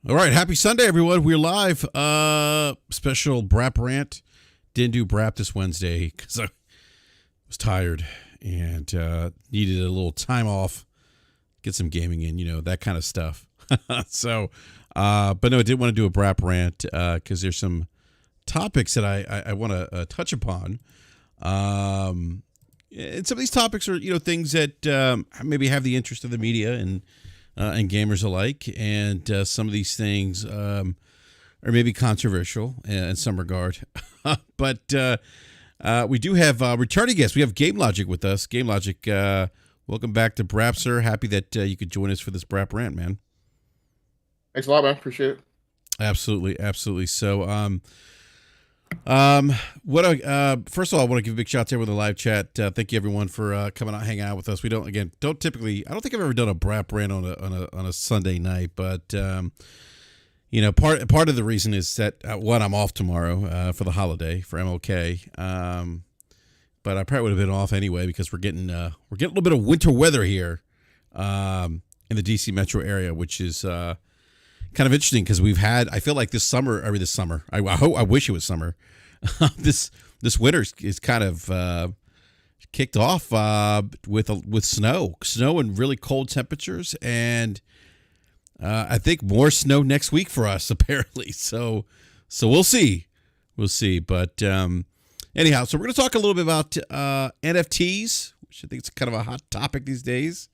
All right, happy Sunday, everyone. We're live. Special BRAP rant. Didn't do BRAP this Wednesday because I was tired and needed a little time off, get some gaming in, that kind of stuff. So, but no, I did want to do a BRAP rant because there's some topics that I want to touch upon. And some of these topics are, things that maybe have the interest of the media and gamers alike. And some of these things are maybe controversial in some regard. But we do have returning guests. We have Game Logic with us. Game Logic, welcome back to BRAP, sir. Happy that you could join us for this BRAP rant, man. Thanks a lot, man. Appreciate it. Absolutely, absolutely. So, first of all, I want to give a big shout out to everyone in the live chat. Thank you everyone for coming out, hanging out with us. We don't typically. I don't think I've ever done a BRAP rant on a Sunday night, but part of the reason is that one, I'm off tomorrow for the holiday for MLK. But I probably would have been off anyway because we're getting a little bit of winter weather here in the DC metro area, which is kind of interesting because I feel like this summer. I wish it was summer. This winter is kind of kicked off with snow and really cold temperatures, and I think more snow next week for us apparently. So we'll see. But anyhow, so we're going to talk a little bit about NFTs, which I think is kind of a hot topic these days.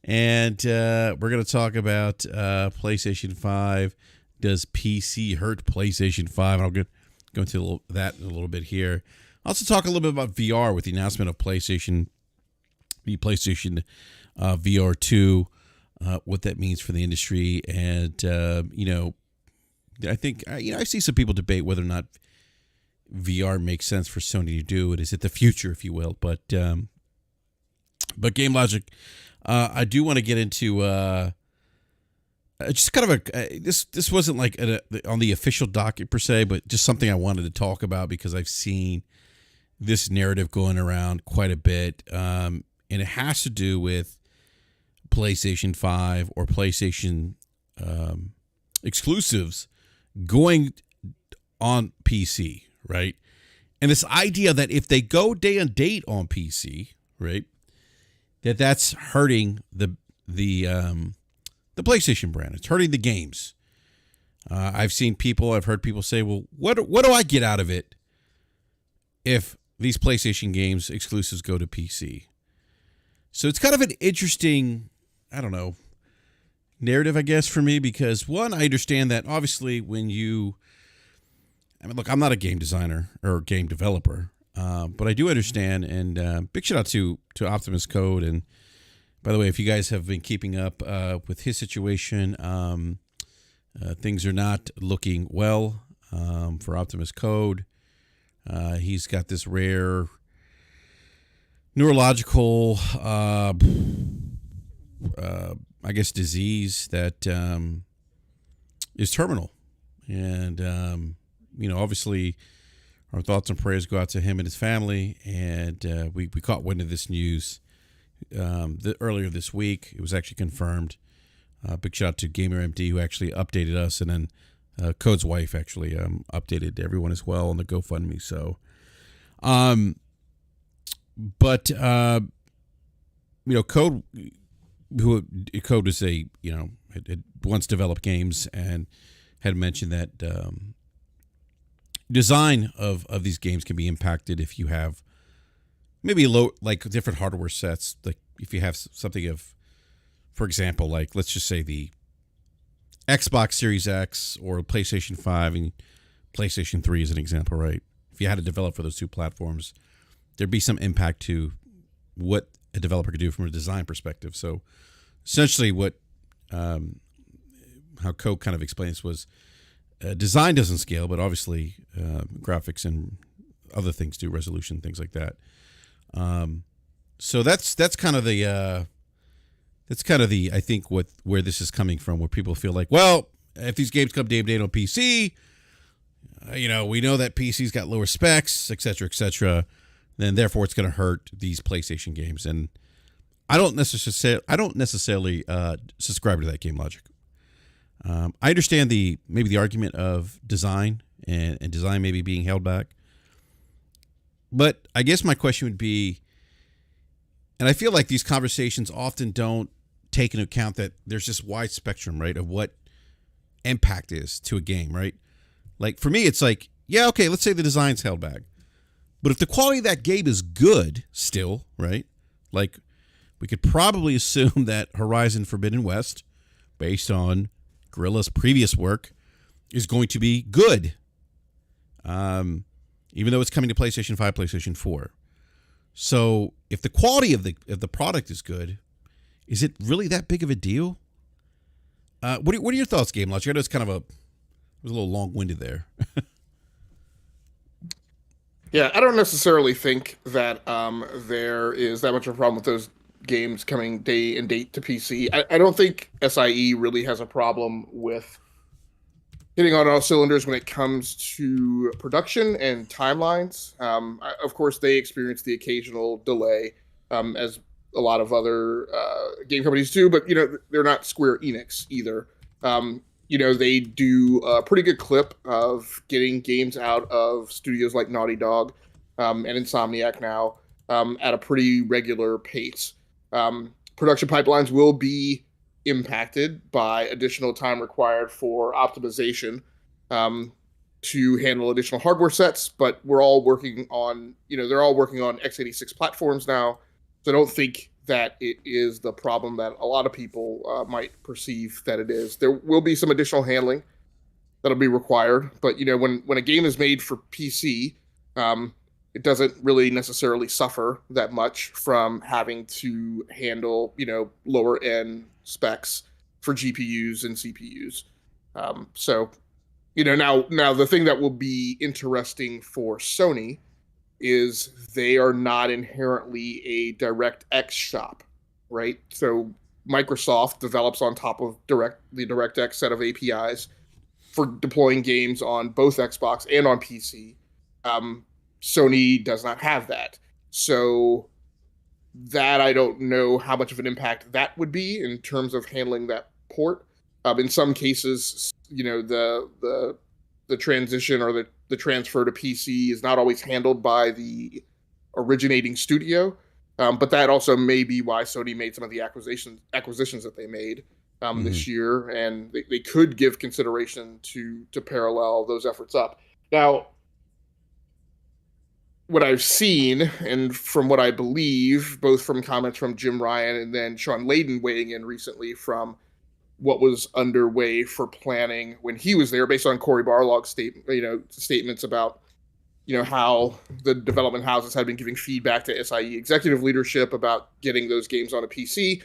And we're going to talk about PlayStation 5. Does PC hurt PlayStation 5? And I'll go into that in a little bit here. I'll also talk a little bit about VR with the announcement of PlayStation VR 2, what that means for the industry. And, I think, I see some people debate whether or not VR makes sense for Sony to do it. Is it the future, if you will? But Game Logic, I do want to get into just kind of this wasn't like on the official docket per se, but just something I wanted to talk about because I've seen this narrative going around quite a bit, and it has to do with PlayStation 5 or PlayStation exclusives going on PC, right? And this idea that if they go day and date on PC, right, that's hurting the PlayStation brand. It's hurting the games. I've heard people say, well, what do I get out of it if these PlayStation games exclusives go to PC? So it's kind of an interesting, narrative, I guess, for me, because one, I understand that obviously look, I'm not a game designer or game developer, but I do understand, and big shout out to Optimus Code. And by the way, if you guys have been keeping up with his situation, things are not looking well for Optimus Code. He's got this rare neurological, disease that is terminal. And, obviously our thoughts and prayers go out to him and his family. And we caught wind of this news earlier this week. It was actually confirmed. Big shout out to GamerMD who actually updated us, and then Code's wife actually updated everyone as well on the GoFundMe. So, Code is had once developed games and had mentioned that design of these games can be impacted if you have maybe different hardware sets. Like if you have something of, for example, like let's just say the Xbox Series X or PlayStation 5 and PlayStation 3 is an example, right? If you had to develop for those two platforms, there'd be some impact to what a developer could do from a design perspective. So essentially what how Code kind of explains was design doesn't scale, but obviously graphics and other things do, resolution, things like that. So that's kind of the I think where this is coming from, where people feel like, well, if these games come day and date on PC, we know that PC's got lower specs, et cetera, then therefore it's going to hurt these PlayStation games. And I don't necessarily subscribe to that Game Logic. I understand maybe the argument of design and design maybe being held back, but I guess my question would be, and I feel like these conversations often don't take into account that there's this wide spectrum, right, of what impact is to a game, right? Like for me, it's like, yeah, okay, let's say the design's held back, but if the quality of that game is good still, right? Like we could probably assume that Horizon Forbidden West, based on Guerrilla's previous work, is going to be good, even though it's coming to PlayStation 5, PlayStation 4. So if the quality of the product is good, is it really that big of a deal? What are your thoughts, Game Logic? I know it's kind of it was a little long-winded there. Yeah, I don't necessarily think that there is that much of a problem with those games coming day and date to PC. I don't think SIE really has a problem with hitting on all cylinders when it comes to production and timelines. Of course, they experience the occasional delay, as a lot of other game companies do, but they're not Square Enix either. They do a pretty good clip of getting games out of studios like Naughty Dog and Insomniac now at a pretty regular pace. Production pipelines will be impacted by additional time required for optimization to handle additional hardware sets, but we're all working on, they're all working on x86 platforms now. So I don't think that it is the problem that a lot of people might perceive that it is. There will be some additional handling that'll be required, but when a game is made for PC, it doesn't really necessarily suffer that much from having to handle lower end specs for GPUs and CPUs. So now the thing that will be interesting for Sony is they are not inherently a DirectX shop, right? So Microsoft develops on top of the DirectX set of APIs for deploying games on both Xbox and on PC. Sony does not have that. So that I don't know how much of an impact that would be in terms of handling that port. In some cases, the transition or the transfer to PC is not always handled by the originating studio, but that also may be why Sony made some of the acquisitions that they made this year, and they could give consideration to parallel those efforts up. Now, what I've seen, and from what I believe, both from comments from Jim Ryan and then Sean Layden weighing in recently from what was underway for planning when he was there, based on Cory Barlog's statements about how the development houses had been giving feedback to SIE executive leadership about getting those games on a PC.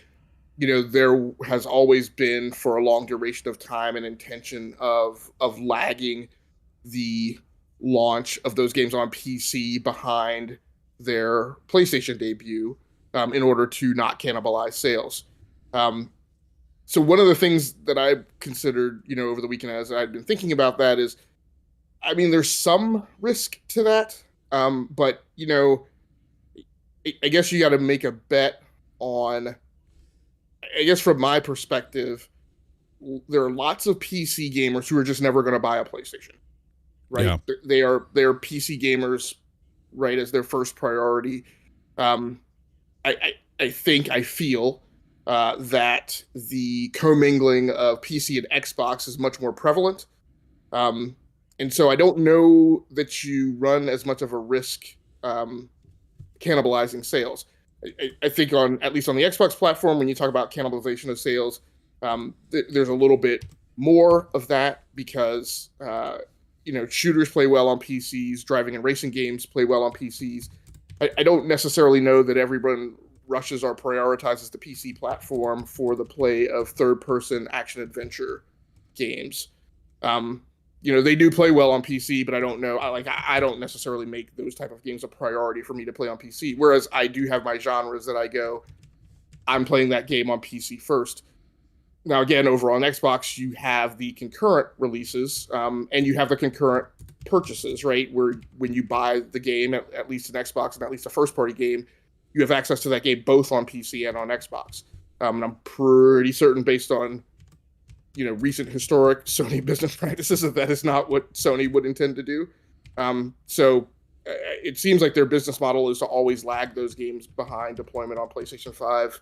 There has always been, for a long duration of time, an intention of lagging the launch of those games on PC behind their PlayStation debut in order to not cannibalize sales. So one of the things that I considered, over the weekend as I'd been thinking about that is, there's some risk to that. But, I guess you got to make a bet on, I guess from my perspective, there are lots of PC gamers who are just never going to buy a PlayStation, right? Yeah. They are PC gamers, right, as their first priority. I feel that the commingling of PC and Xbox is much more prevalent. And so I don't know that you run as much of a risk cannibalizing sales. I think at least on the Xbox platform, when you talk about cannibalization of sales, there's a little bit more of that because, shooters play well on PCs, driving and racing games play well on PCs. I don't necessarily know that everyone rushes or prioritizes the PC platform for the play of third-person action-adventure games. They do play well on PC, but I don't know. I don't necessarily make those type of games a priority for me to play on PC. Whereas I do have my genres that I go, I'm playing that game on PC first. Now, again, over on Xbox, you have the concurrent releases, and you have the concurrent purchases, right? Where when you buy the game, at least an Xbox and at least a first-party game, you have access to that game both on PC and on Xbox. And I'm pretty certain, based on recent historic Sony business practices, that is not what Sony would intend to do. So it seems like their business model is to always lag those games behind deployment on PlayStation 5.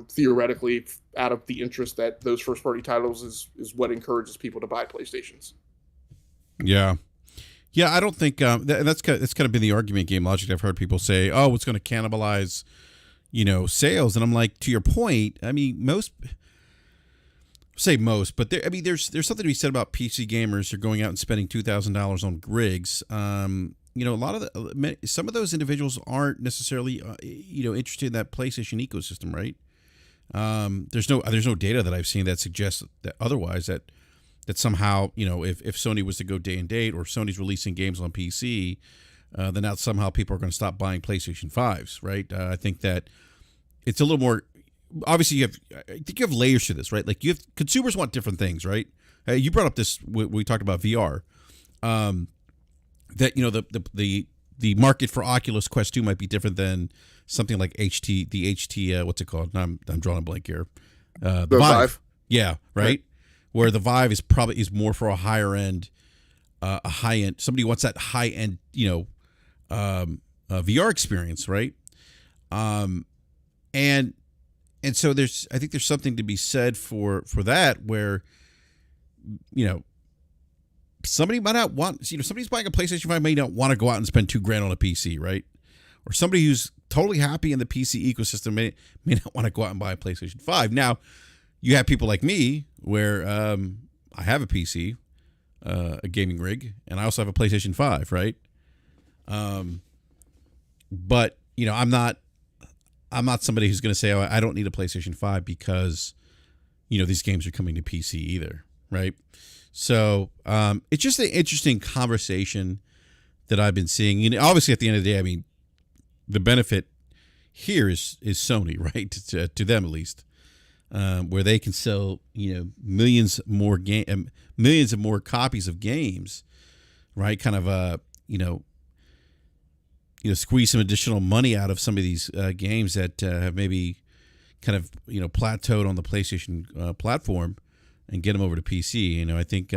Theoretically, out of the interest that those first party titles is what encourages people to buy PlayStations. Yeah. Yeah, I don't think that's kind of been the argument game logic. I've heard people say, "Oh, it's going to cannibalize, sales," and I'm like, to your point. I mean, but there's something to be said about PC gamers who are going out and spending $2,000 on rigs. A lot of some of those individuals aren't necessarily interested in that PlayStation ecosystem, right? There's no data that I've seen that suggests that otherwise, that somehow, if Sony was to go day and date, or Sony's releasing games on PC, then now somehow people are going to stop buying PlayStation 5s, right? I think that it's a little more, obviously I think you have layers to this, right? Like consumers want different things, right? You brought up this, we talked about VR, that, the market for Oculus Quest 2 might be different than something like what's it called? I'm drawing a blank here. The Vive. Yeah, right? Where the Vive is more for a higher end, a high end. Somebody wants that high end, VR experience, right? And so I think there's something to be said for that, where, somebody might not want, somebody's buying a PlayStation 5 may not want to go out and spend $2,000 on a PC, right? Or somebody who's totally happy in the PC ecosystem may not want to go out and buy a PlayStation 5. Now, you have people like me where I have a PC, a gaming rig, and I also have a PlayStation 5, right? But I'm not somebody who's going to say, "Oh, I don't need a PlayStation 5 because these games are coming to PC either," right? So it's just an interesting conversation that I've been seeing. Obviously, at the end of the day, I mean, the benefit here is Sony, right? To them at least. Where they can sell, millions of more copies of games, right? Kind of, squeeze some additional money out of some of these games that have maybe kind of, plateaued on the PlayStation platform, and get them over to PC. I think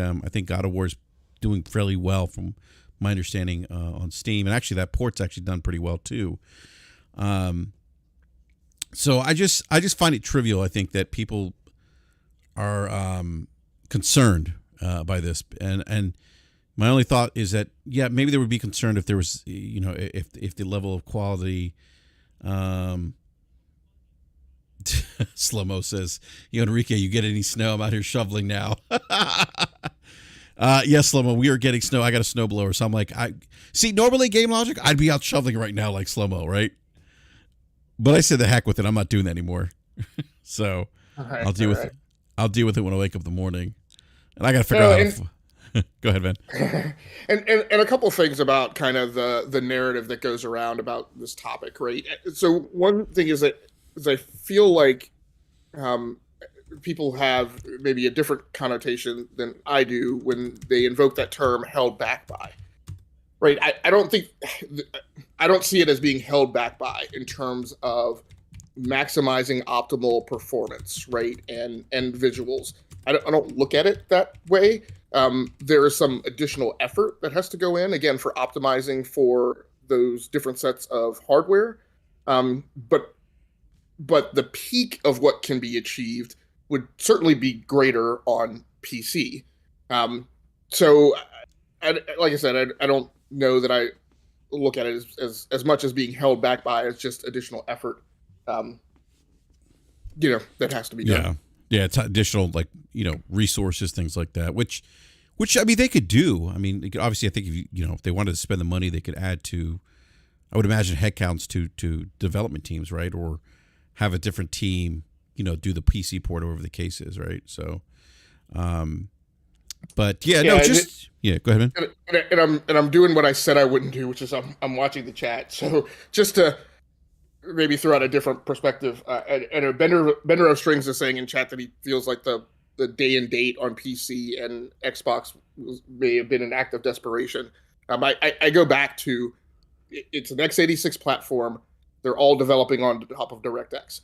God of War is doing fairly well from my understanding on Steam, and actually that port's actually done pretty well too. So I just find it trivial. I think that people are concerned by this, and my only thought is that maybe they would be concerned if there was if the level of quality. Slow-mo says, Enrique, you get any snow? I'm out here shoveling now. Yes, Slow-mo, we are getting snow. I got a snowblower, so I'm like, normally game logic, I'd be out shoveling right now like Slow-mo, right? But I said the heck with it. I'm not doing that anymore. So Right, I'll deal with it. I'll deal with it when I wake up in the morning. And I got to figure out how to. Go ahead, Ben. and a couple of things about kind of the narrative that goes around about this topic, right? So one thing is I feel like people have maybe a different connotation than I do when they invoke that term "held back by." Right? I don't see it as being held back by in terms of maximizing optimal performance, right? And visuals. I don't look at it that way. There is some additional effort that has to go in, again, for optimizing for those different sets of hardware. But the peak of what can be achieved would certainly be greater on PC. So, like I said, I don't know that I look at it as much as being held back by as just additional effort, that has to be done. Yeah, it's additional, like, resources, things like that, which I mean, they could do. I mean, obviously, I think if they wanted to spend the money, they could add to, I would imagine, headcounts to development teams, right? Or have a different team, do the PC port, or whatever the case is, right? So, but go ahead, man. And I'm doing what I said I wouldn't do, which is I'm watching the chat. So just to maybe throw out a different perspective, and Bender of Strings is saying in chat that he feels like the day and date on PC and Xbox may have been an act of desperation. I go back to, it's an x86 platform. They're all developing on top of DirectX,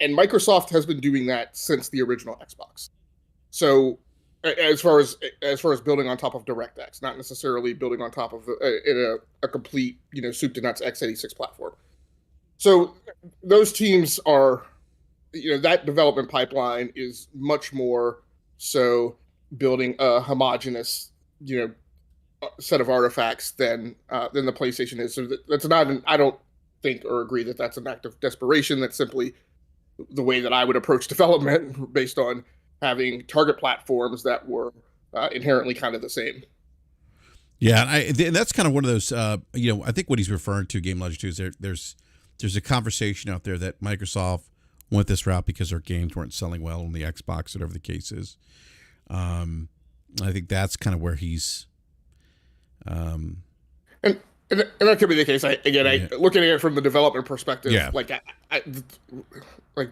and Microsoft has been doing that since the original Xbox. So as far as building on top of DirectX, not necessarily building on top of a complete soup to nuts x86 platform. So those teams are, that development pipeline is much more so building a homogenous, set of artifacts than the PlayStation is. So that's not I don't think or agree that that's an act of desperation. That's simply the way that I would approach development based on having target platforms that were inherently kind of the same. Yeah, and that's kind of one of those. I think what he's referring to, Game Logic, too, is there's a conversation out there that Microsoft went this route because their games weren't selling well on the Xbox, whatever the case is. I think that's kind of where he's. And that could be the case. Looking at it from the development perspective, like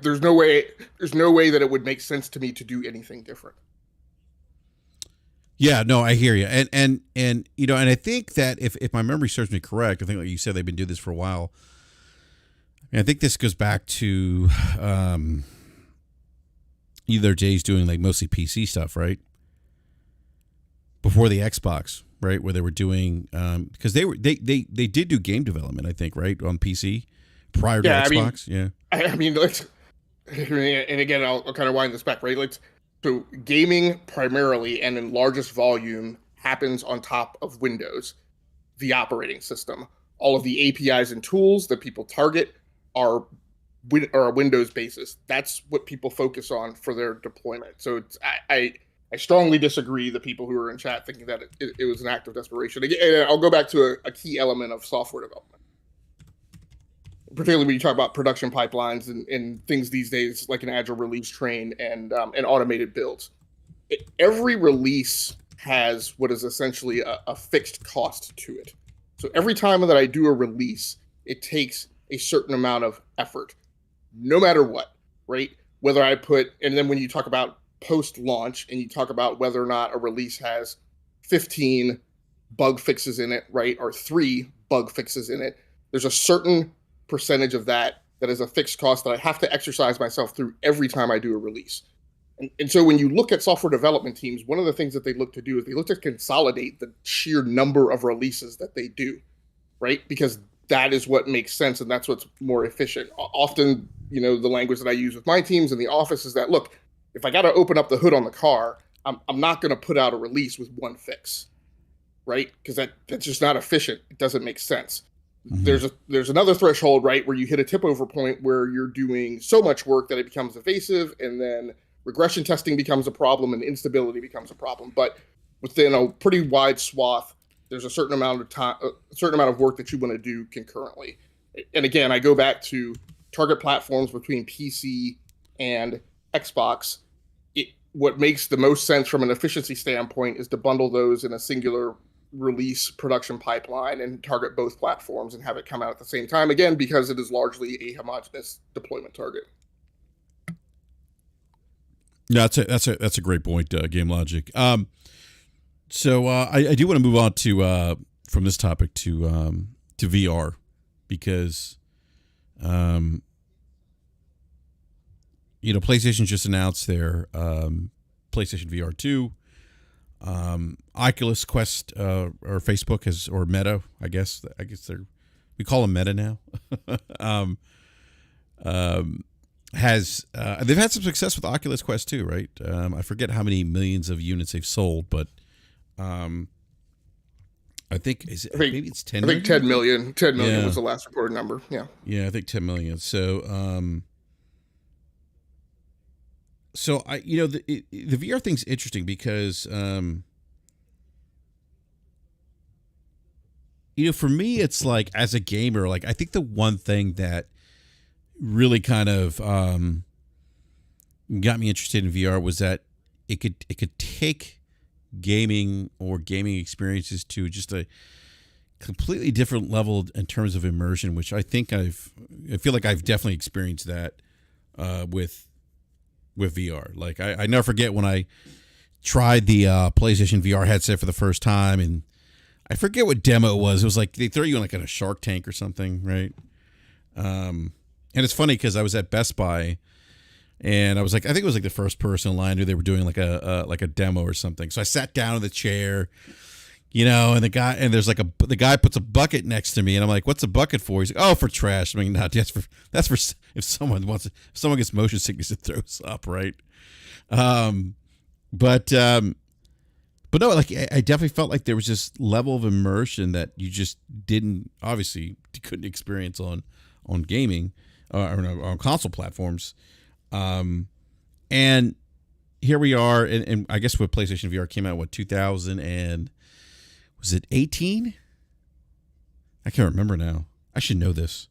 there's no way that it would make sense to me to do anything different. Yeah, no, I hear you, and I think that if my memory serves me correct, I think like you said they've been doing this for a while. And I think this goes back to either Jay's doing like mostly PC stuff, right? Before the Xbox, right, where they were doing because they did do game development, I think, right, on PC prior to Xbox. And again, I'll kind of wind this back, right? So gaming primarily and in largest volume happens on top of Windows, the operating system. All of the APIs and tools that people target are a Windows basis. That's what people focus on for their deployment. So I strongly disagree the people who are in chat thinking that it was an act of desperation. Again, I'll go back to a key element of software development, particularly when you talk about production pipelines and things these days like an agile release train and automated builds. Every release has what is essentially a fixed cost to it. So every time that I do a release, it takes a certain amount of effort, no matter what, right? Whether I and then when you talk about post-launch and you talk about whether or not a release has 15 bug fixes in it, right, or 3 bug fixes in it, there's a certain percentage of that is a fixed cost that I have to exercise myself through every time I do a release. And so when you look at software development teams, one of the things that they look to do is they look to consolidate the sheer number of releases that they do, right? Because that is what makes sense and that's what's more efficient. Often, the language that I use with my teams in the office is that, look, if I got to open up the hood on the car, I'm not going to put out a release with one fix, right? Because that's just not efficient. It doesn't make sense. Mm-hmm. There's another threshold, right, where you hit a tip over point where you're doing so much work that it becomes evasive, and then regression testing becomes a problem and instability becomes a problem. But within a pretty wide swath, there's a certain amount of time, a certain amount of work that you want to do concurrently. And again, I go back to target platforms between PC and Xbox. What makes the most sense from an efficiency standpoint is to bundle those in a singular release production pipeline and target both platforms and have it come out at the same time, again, because it is largely a homogeneous deployment target. Yeah, that's a great point, Game Logic. So I do want to move on to from this topic to VR because PlayStation just announced their PlayStation VR 2. Oculus Quest or Facebook or Meta, I guess we call them Meta now. They've had some success with Oculus Quest 2, right? I forget how many millions of units they've sold, but I think maybe it's 10 million? I think 10 million. 10 million was the last reported number. Yeah. Yeah, I think 10 million. So the VR thing's interesting because for me it's like as a gamer, like I think the one thing that really kind of got me interested in VR was that it could take gaming or gaming experiences to just a completely different level in terms of immersion, which I think I feel like I've definitely experienced that with VR. Like I never forget when I tried the PlayStation VR headset for the first time, and I forget what demo it was. It was like they throw you in a Shark Tank or something, right? And it's funny because I was at Best Buy, And I was like, I think it was like the first person in line who they were doing like a demo or something. So I sat down in the chair, and the guy puts a bucket next to me, and I'm like, "What's a bucket for?" He's like, "Oh, for trash." I mean, no, that's for if someone gets motion sickness and throws up, right? Um, but no, like I definitely felt like there was this level of immersion that you just couldn't experience on gaming or on console platforms. And here we are, and I guess what PlayStation VR came out, 2000 and was it 18? I can't remember now. I should know this.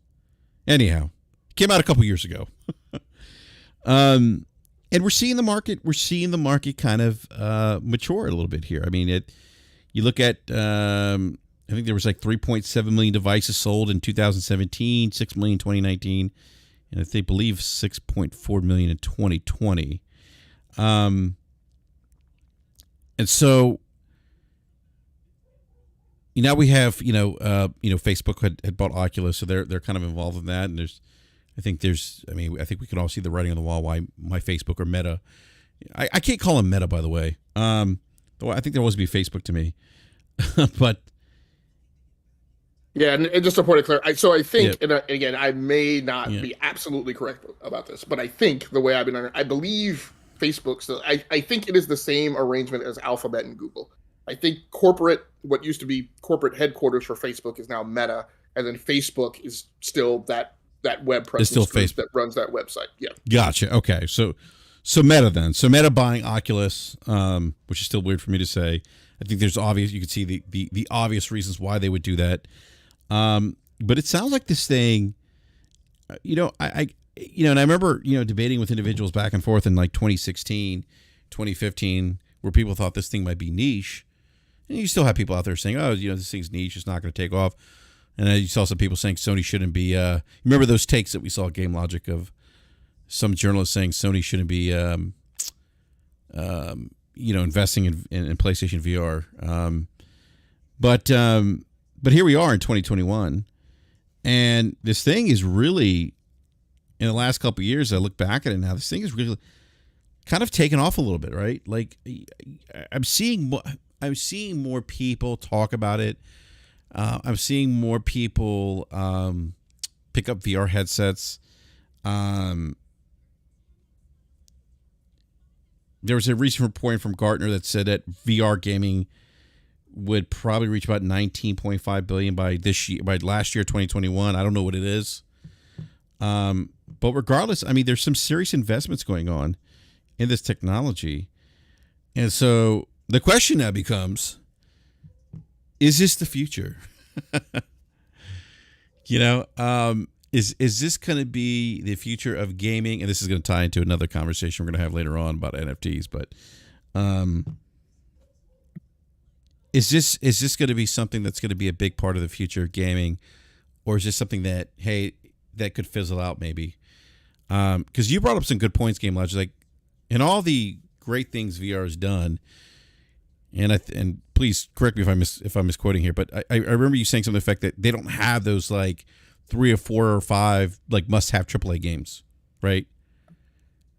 Anyhow, it came out a couple years ago. And we're seeing the market kind of mature a little bit here. I mean, you look at, I think there was like 3.7 million devices sold in 2017, 6 million in 2019, and I believe 6.4 million in 2020. And so now we have, Facebook had bought Oculus, so they're kind of involved in that. And I think we can all see the writing on the wall why Facebook or Meta. I can't call them Meta, by the way. Though I think there always be Facebook to me, but yeah, and just a point of clarity. So I think, yeah. and again, I may not be absolutely correct about this, but I think the way I believe Facebook still, I think it is the same arrangement as Alphabet and Google. I think what used to be corporate headquarters for Facebook is now Meta, and then Facebook is still that web presence group that runs that website. Yeah. Gotcha. Okay. So Meta then. So Meta buying Oculus, which is still weird for me to say. I think there's you can see the obvious reasons why they would do that. But it sounds like this thing, and I remember, debating with individuals back and forth in like 2016, 2015, where people thought this thing might be niche. And you still have people out there saying, oh, this thing's niche, it's not going to take off. And you saw some people saying Sony shouldn't be, remember those takes that we saw at Game Logic of some journalists saying Sony shouldn't be, investing in PlayStation VR. But here we are in 2021, and this thing is really, in the last couple of years, I look back at it now, this thing is really kind of taken off a little bit, right? Like I'm seeing more people talk about it. I'm seeing more people pick up VR headsets. There was a recent report from Gartner that said that VR gaming would probably reach about 19.5 billion by last year, 2021. I don't know what it is. But regardless, I mean, there's some serious investments going on in this technology. And so the question now becomes, is this the future? Is this going to be the future of gaming? And this is going to tie into another conversation we're going to have later on about NFTs, but is this going to be something that's going to be a big part of the future of gaming, or is this something that could fizzle out maybe? Because you brought up some good points, Game Logic, like in all the great things VR has done, and please correct me if I'm misquoting here, but I remember you saying something to the effect that they don't have those like 3 or 4 or 5 like must-have AAA games, right?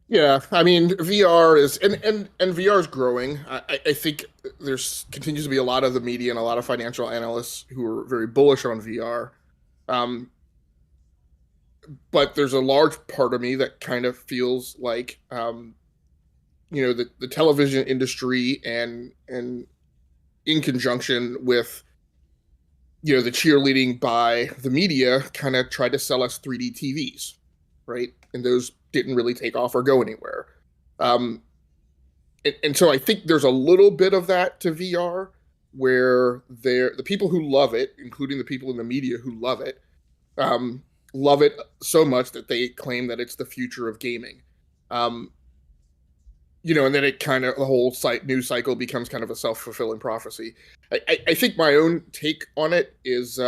Yeah, I mean, VR is and VR is growing. I think there's continues to be a lot of the media and a lot of financial analysts who are very bullish on VR. But there's a large part of me that kind of feels like the television industry and in conjunction with the cheerleading by the media kind of tried to sell us 3D TVs, right? And those didn't really take off or go anywhere. And so I think there's a little bit of that to VR where the people who love it, including the people in the media who love it so much that they claim that it's the future of gaming. And then it kind of, the whole news cycle becomes kind of a self-fulfilling prophecy. I think my own take on it is,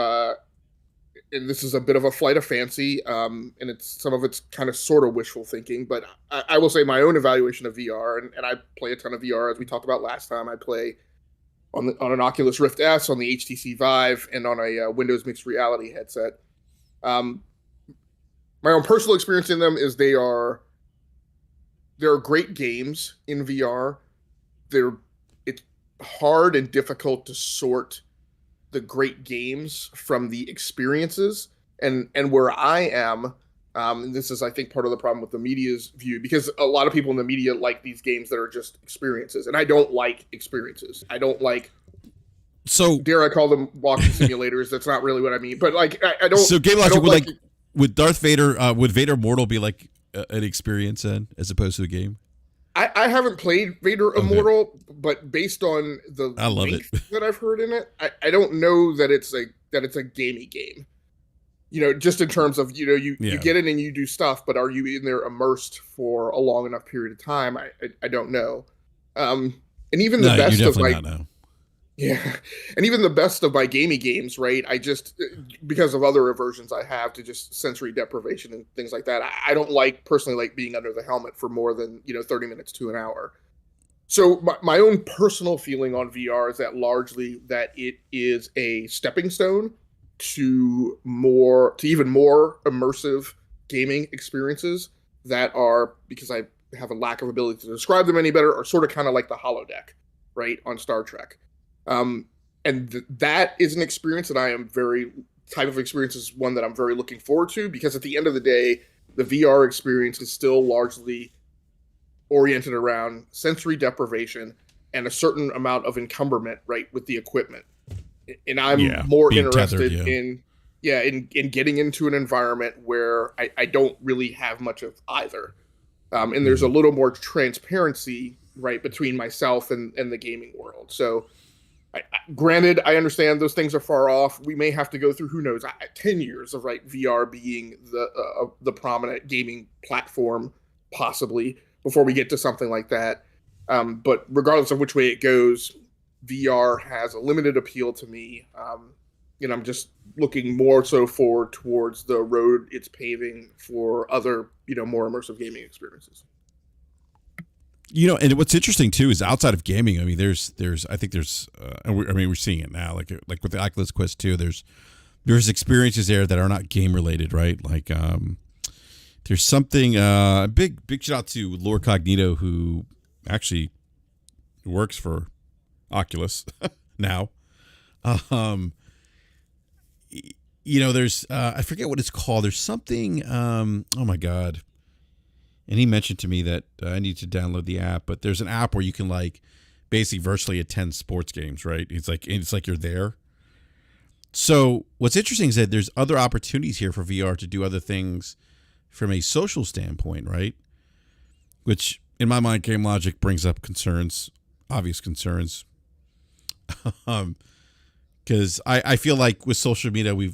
and this is a bit of a flight of fancy, and some of it's kind of sort of wishful thinking, but I will say my own evaluation of VR, and I play a ton of VR, as we talked about last time. I play on an Oculus Rift S, on the HTC Vive, and on a Windows mixed reality headset. My own personal experience in them is they are there are great games in VR. There, it's hard and difficult to sort the great games from the experiences. And where I am, and this is I think part of the problem with the media's view, because a lot of people in the media like these games that are just experiences, and I don't like experiences. I don't like, So dare I call them walking simulators? That's not really what I mean, but like I don't. so game I logic don't would like. would Darth Vader would Vader Mortal be like an experience then as opposed to a game? I haven't played Vader Okay. Immortal, but based on the I love it. length that I've heard in it, I don't know that it's a gamey game. Just in terms of you Yeah. get in and you do stuff, but are you in there immersed for a long enough period of time? I don't know. And even the No, you're best of definitely my not now. yeah, and even the best of my gamey games, right? I just because of other aversions I have to just sensory deprivation and things like that. I don't personally like being under the helmet for more than 30 minutes to an hour. So my own personal feeling on VR is that largely that it is a stepping stone to even more immersive gaming experiences that are, because I have a lack of ability to describe them any better, are sort of kind of like the holodeck, right, on Star Trek. Um, and that is an experience that I am very type of experience is one that I'm very looking forward to, because at the end of the day, the VR experience is still largely oriented around sensory deprivation and a certain amount of encumberment, right, with the equipment. And I'm Yeah, more being tethered. interested Yeah. in getting into an environment where I don't really have much of either. And there's a Mhm. little more transparency, right, between myself and the gaming world. So granted, I understand those things are far off. We may have to go through, who knows, 10 years of VR being the prominent gaming platform, possibly, before we get to something like that. But regardless of which way it goes, VR has a limited appeal to me. And I'm just looking more so forward towards the road it's paving for other, more immersive gaming experiences. And what's interesting too is outside of gaming. I mean, I think there's, we're seeing it now, like with the Oculus Quest 2, there's experiences there that are not game related, right? Like, there's something, big shout out to Lore Cognito, who actually works for Oculus now. Um, there's, I forget what it's called. There's something, oh my God. And he mentioned to me that I need to download the app, but there's an app where you can like basically virtually attend sports games, right? It's like you're there. So what's interesting is that there's other opportunities here for VR to do other things from a social standpoint, right? Which in my mind, Game Logic brings up concerns, obvious concerns. Because I feel like with social media, we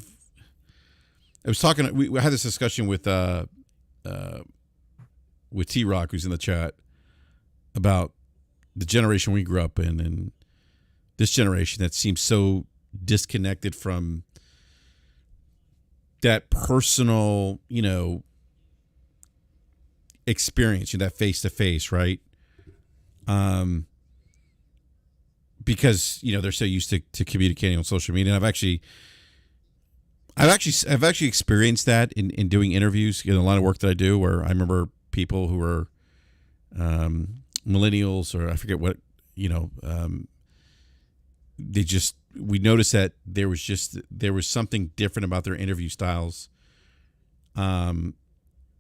had this discussion with T Rock, who's in the chat, about the generation we grew up in and this generation that seems so disconnected from that personal, experience, that face to face, right? Because they're so used to communicating on social media. And I've actually experienced that in doing interviews in a lot of work that I do, where I remember people who are millennials, or I forget what, we noticed that there was something different about their interview styles. And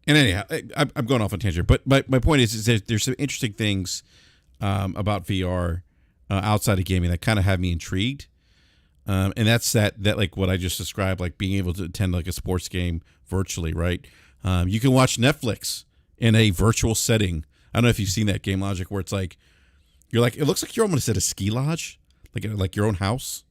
anyhow, I'm going off on a tangent, but my point is that there's some interesting things about VR outside of gaming that kind of have me intrigued. And that's that like what I just described, like being able to attend like a sports game virtually, right? You can watch Netflix in a virtual setting. I don't know if you've seen that, Game Logic, where it's like it looks like you're almost at a ski lodge, like your own house,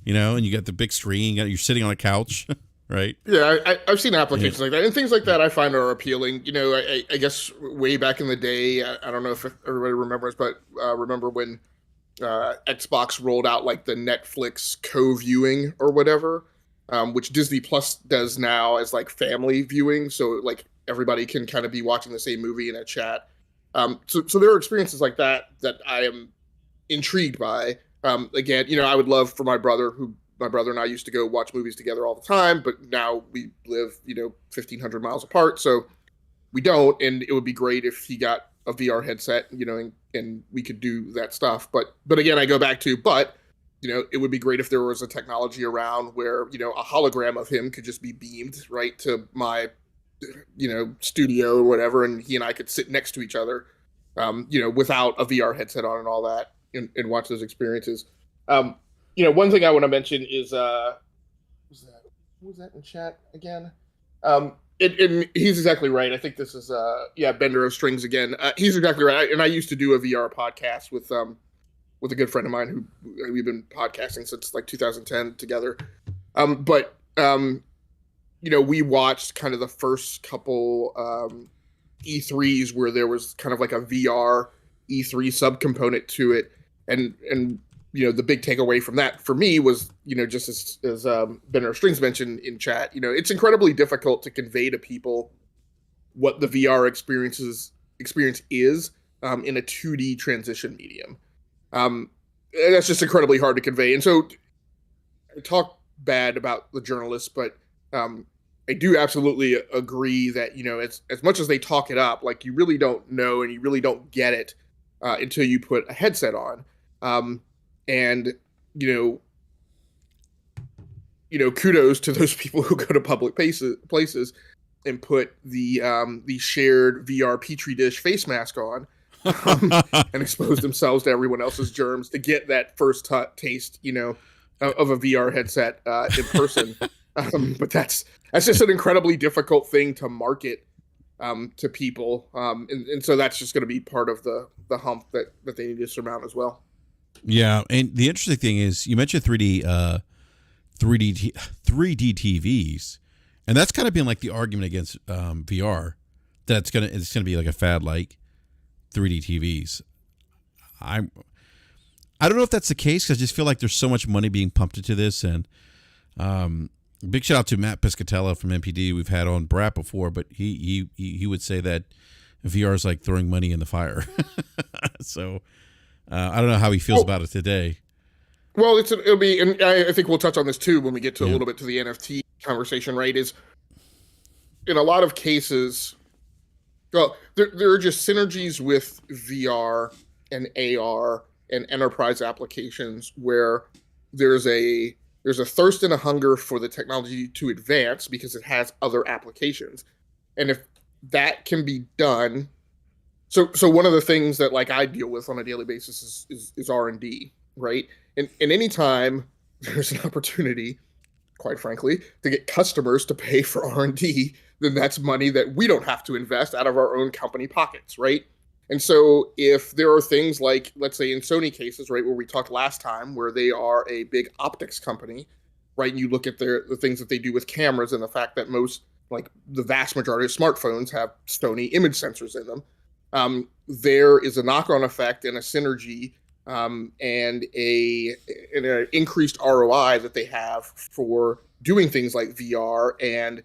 and you got the big screen, you're sitting on a couch, right? Yeah, I've seen applications Yeah. like that, and things like that I find are appealing. I guess way back in the day, I don't know if everybody remembers, but remember when Xbox rolled out like the Netflix co-viewing or whatever, which Disney Plus does now as like family viewing, so like everybody can kind of be watching the same movie in a chat. So there are experiences like that I am intrigued by. Again, I would love for my brother and I used to go watch movies together all the time, but now we live, 1,500 miles apart. So we don't. And it would be great if he got a VR headset, and we could do that stuff. But again, I go back to, it would be great if there was a technology around where, a hologram of him could just be beamed right to my, studio or whatever, and he and I could sit next to each other, without a VR headset on and all that, and watch those experiences. One thing I want to mention is, who was that in chat again? And he's exactly right. I think this is Bender of Strings again. He's exactly right. And I used to do a VR podcast with a good friend of mine who we've been podcasting since like 2010 together. We watched kind of the first couple E3s where there was kind of like a VR E3 subcomponent to it, and the big takeaway from that for me was, just as Benner Strings mentioned in chat, it's incredibly difficult to convey to people what the VR experience is in a 2D transition medium. That's just incredibly hard to convey. And so I talk bad about the journalists, but I do absolutely agree that, as much as they talk it up, like, you really don't know and you really don't get it until you put a headset on. And kudos to those people who go to public places and put the shared VR petri dish face mask on, and expose themselves to everyone else's germs to get that first taste, of a VR headset in person. But that's just an incredibly difficult thing to market to people, and so that's just going to be part of the hump that they need to surmount as well. Yeah, and the interesting thing is, you mentioned 3D TVs, and that's kind of been like the argument against VR, that it's gonna be like a fad like 3D TVs. I don't know if that's the case, because I just feel like there's so much money being pumped into this, and big shout out to Matt Piscatella from MPD. We've had on BRAP before, but he would say that VR is like throwing money in the fire. So. I don't know how he feels about it today. Well, it'll be, and I think we'll touch on this too when we get to a little bit to the NFT conversation, right? Is in a lot of cases, well, there are just synergies with VR and AR and enterprise applications where there's a thirst and a hunger for the technology to advance because it has other applications. And if that can be done, so one of the things that, like, I deal with on a daily basis is R&D, right? And anytime there's an opportunity, quite frankly, to get customers to pay for R&D, then that's money that we don't have to invest out of our own company pockets, right? And so if there are things like, let's say in Sony cases, right, where we talked last time, where they are a big optics company, right, and you look at the things that they do with cameras and the fact that the vast majority of smartphones have Sony image sensors in them, there is a knock-on effect and a synergy, and an increased ROI that they have for doing things like VR and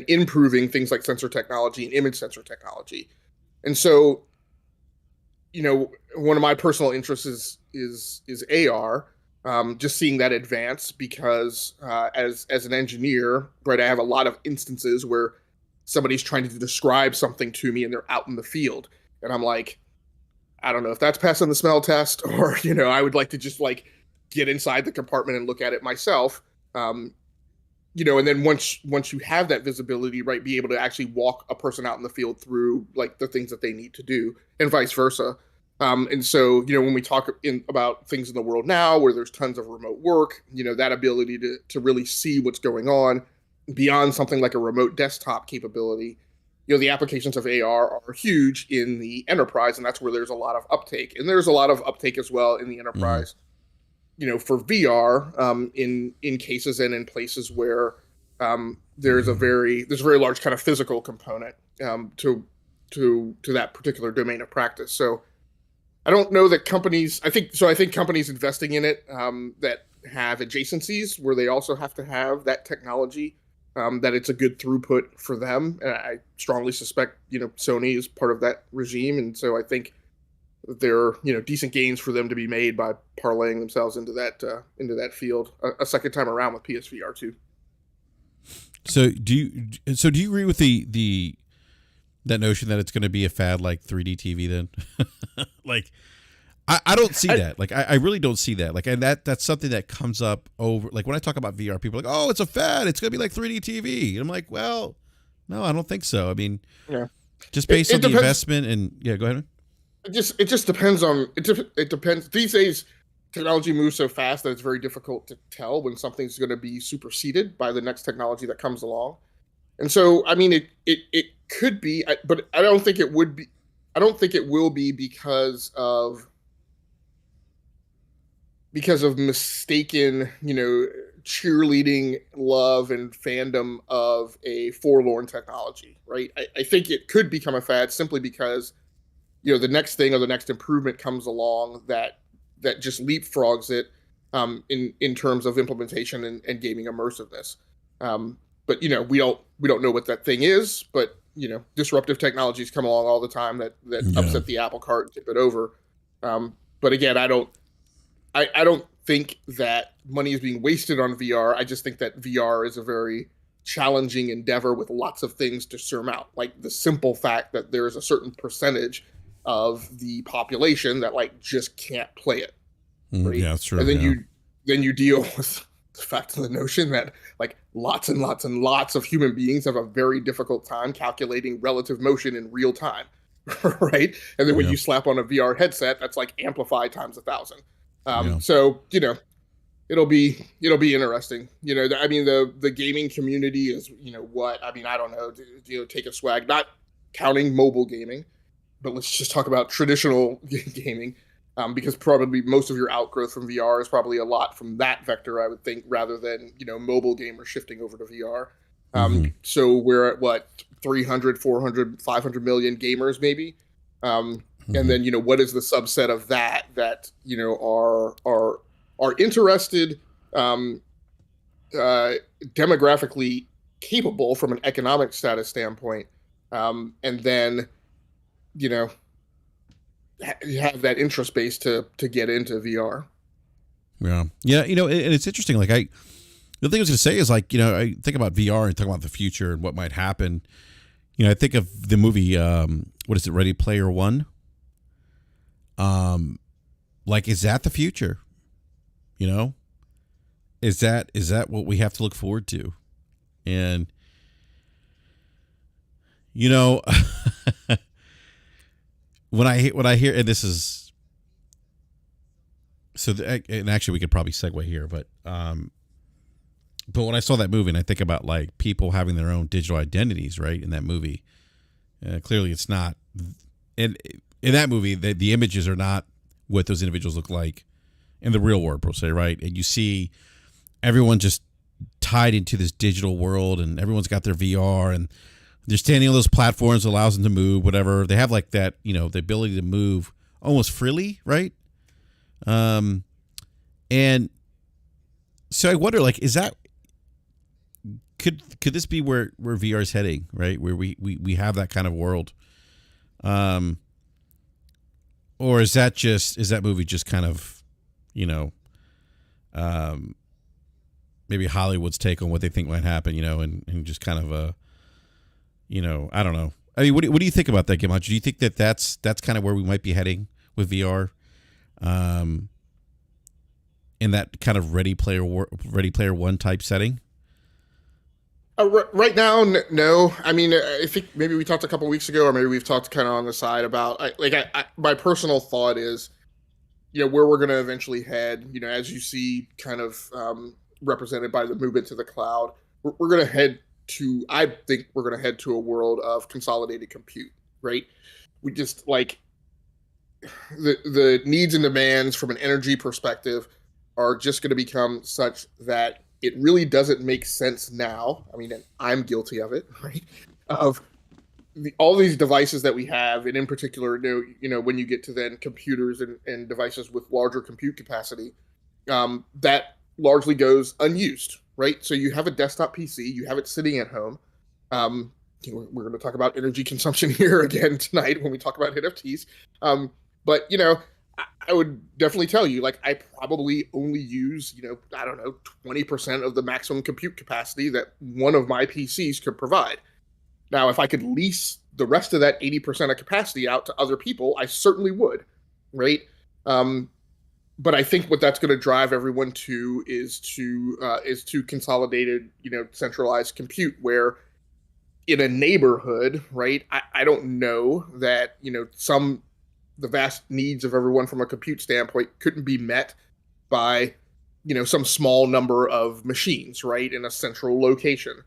improving things like sensor technology and image sensor technology. And so, one of my personal interests is AR, just seeing that advance, because as an engineer, right, I have a lot of instances where somebody's trying to describe something to me and they're out in the field, and I'm like, I don't know if that's passing the smell test, or I would like to just like get inside the compartment and look at it myself, and then once you have that visibility, right, be able to actually walk a person out in the field through like the things that they need to do, and vice versa. And so, when we talk about things in the world now where there's tons of remote work, that ability to really see what's going on beyond something like a remote desktop capability, the applications of AR are huge in the enterprise, and that's where there's a lot of uptake. And there's a lot of uptake as well in the enterprise, for VR, in cases and in places where there's a very large kind of physical component to that particular domain of practice. So I don't know that I think companies investing in it that have adjacencies where they also have to have that technology, that it's a good throughput for them. And I strongly suspect, Sony is part of that regime. And so I think that there are, decent gains for them to be made by parlaying themselves into that field a second time around with PSVR 2. So do you agree with the That notion that it's going to be a fad like 3D TV then. Like I don't see that. Like I really don't see that. Like and that's something that comes up over like when I talk about VR, people are like, oh, it's a fad. It's gonna be like 3D TV. And I'm like, well, no, I don't think so. I mean, Yeah. just based on the depends. investment and yeah, go ahead. It just depends on it depends. These days, technology moves so fast that it's very difficult to tell when something's going to be superseded by the next technology that comes along. And so, I mean, it could be, but I don't think it would be. I don't think it will be because of mistaken, cheerleading love and fandom of a forlorn technology, right? I think it could become a fad simply because the next thing or the next improvement comes along that just leapfrogs it in terms of implementation and gaming immersiveness. But we don't know what that thing is. But disruptive technologies come along all the time that Yeah. upset the apple cart and tip it over. But again, I don't think that money is being wasted on VR. I just think that VR is a very challenging endeavor with lots of things to surmount, like the simple fact that there is a certain percentage of the population that just can't play it, right? Yeah, that's true. And then Yeah. you deal with the fact of the notion that lots and lots and lots of human beings have a very difficult time calculating relative motion in real time, right? And then when Yeah. you slap on a VR headset, that's amplified times 1,000. Yeah. So it'll be interesting. I mean, the gaming community is what I mean. I don't know. Take a swag, not counting mobile gaming, but let's just talk about traditional gaming, because probably most of your outgrowth from VR is probably a lot from that vector, I would think, rather than mobile gamers shifting over to VR. Mhm. So we're at what, 300, 400, 500 million gamers maybe, and then what is the subset of that are interested, demographically capable from an economic status standpoint, and then you know have that interest base to get into VR. Yeah. Yeah. And it's interesting. Like the thing I was going to say is I think about VR and talk about the future and what might happen. I think of the movie, what is it? Ready Player One. Is that the future? Is that what we have to look forward to? And, when I hear, and this is, and actually we could probably segue here, but when I saw that movie and I think about people having their own digital identities, right, in that movie, clearly it's not, in that movie, the images are not what those individuals look like in the real world, per se, right? And you see everyone just tied into this digital world, and everyone's got their VR, and they're standing on those platforms that allows them to move, whatever. They have that, the ability to move almost freely, right? And so I wonder, is that, could this be where VR is heading, right? Where we have that kind of world, or is that movie just kind of, maybe Hollywood's take on what they think might happen, and just kind of a, I don't know. I mean, what do you think about that, Gimach? Do you think that's kind of where we might be heading with VR, in that kind of Ready Player One type setting? Right now, no. I mean, I think maybe we talked a couple weeks ago, or maybe we've talked kind of on the side about my personal thought is, where we're going to eventually head. As you see, kind of represented by the movement to the cloud, we're going to head to. I think we're going to head to a world of consolidated compute. Right? We just the needs and demands from an energy perspective are just going to become such that it really doesn't make sense now. I mean, I'm guilty of it, right? Of all these devices that we have, and in particular, when you get to then computers and devices with larger compute capacity, that largely goes unused, right? So you have a desktop PC, you have it sitting at home. We're going to talk about energy consumption here again tonight when we talk about NFTs. But I would definitely tell you, I probably only use, I don't know, 20% of the maximum compute capacity that one of my PCs could provide. Now, if I could lease the rest of that 80% of capacity out to other people, I certainly would, right? But I think what that's going to drive everyone to is to consolidated, centralized compute, where in a neighborhood, right? I don't know that, the vast needs of everyone from a compute standpoint couldn't be met by, some small number of machines, right, in a central location.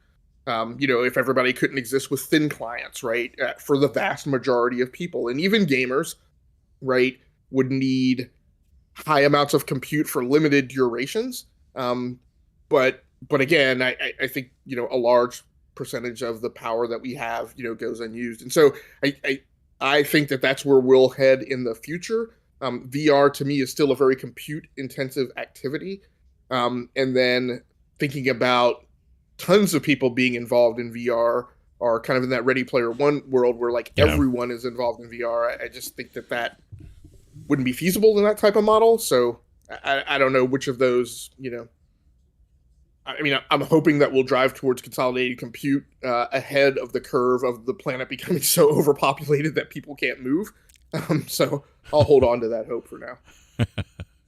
If everybody couldn't exist with thin clients, right, for the vast majority of people, and even gamers, right, would need high amounts of compute for limited durations. But again, I think a large percentage of the power that we have goes unused, and so I think that that's where we'll head in the future. VR to me is still a very compute intensive activity, and then thinking about tons of people being involved in VR are kind of in that Ready Player One world where everyone is involved in VR. I just think that wouldn't be feasible in that type of model. So I don't know which of those, I mean, I'm hoping that we'll drive towards consolidated compute ahead of the curve of the planet becoming so overpopulated that people can't move. So I'll hold on to that hope for now.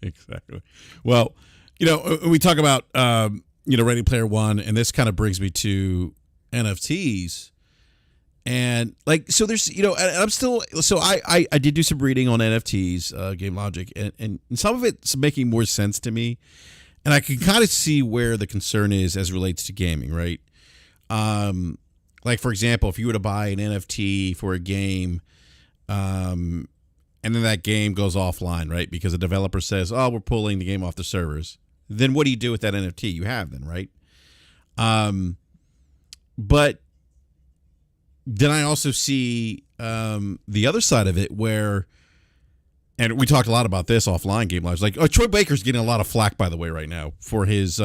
Exactly. Well, we talk about, Ready Player One, and this kind of brings me to NFTs. And so there's, I'm still, so I did do some reading on NFTs, Game Logic, and some of it's making more sense to me. And I can kind of see where the concern is as it relates to gaming, right? For example, if you were to buy an NFT for a game, and then that game goes offline, right? Because the developer says, "Oh, we're pulling the game off the servers." Then what do you do with that NFT you have then, right? But then I also see the other side of it where, and we talked a lot about this offline, Game Lives. Troy Baker's getting a lot of flack, by the way, right now for his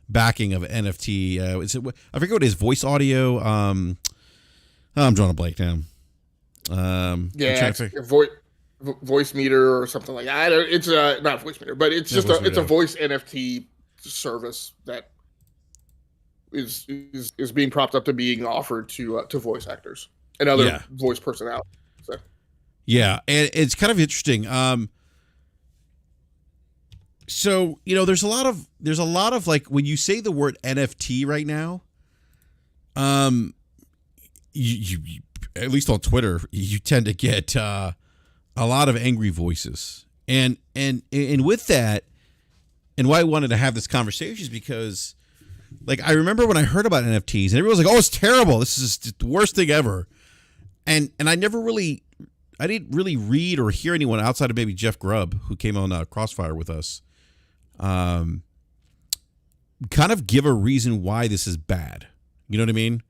backing of NFT. I forget what his voice audio. I'm drawing a blank now. Voice meter or something like that. It's not voice meter, but it's just a voice NFT service that is being propped up to being offered to voice actors and other voice personalities. So. Yeah, and it's kind of interesting. So there's a lot of when you say the word NFT right now, you at least on Twitter you tend to get a lot of angry voices, and with that, and why I wanted to have this conversation is because, I remember when I heard about NFTs and everyone was like, "Oh, it's terrible. This is the worst thing ever," and I didn't really read or hear anyone outside of maybe Jeff Grubb, who came on Crossfire with us, kind of give a reason why this is bad. You know what I mean?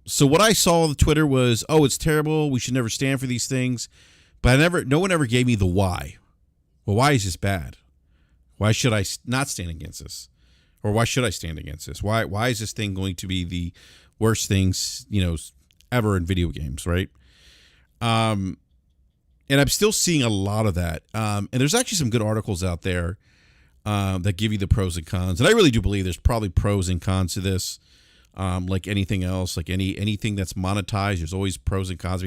So what I saw on Twitter was, "Oh, it's terrible. We should never stand for these things." But no one ever gave me the why. Well, why is this bad? Why should I not stand against this? Or why should I stand against this? Why is this thing going to be the worst things, ever in video games, right? And I'm still seeing a lot of that. And there's actually some good articles out there that give you the pros and cons. And I really do believe there's probably pros and cons to this. Like anything else, like anything that's monetized, there's always pros and cons.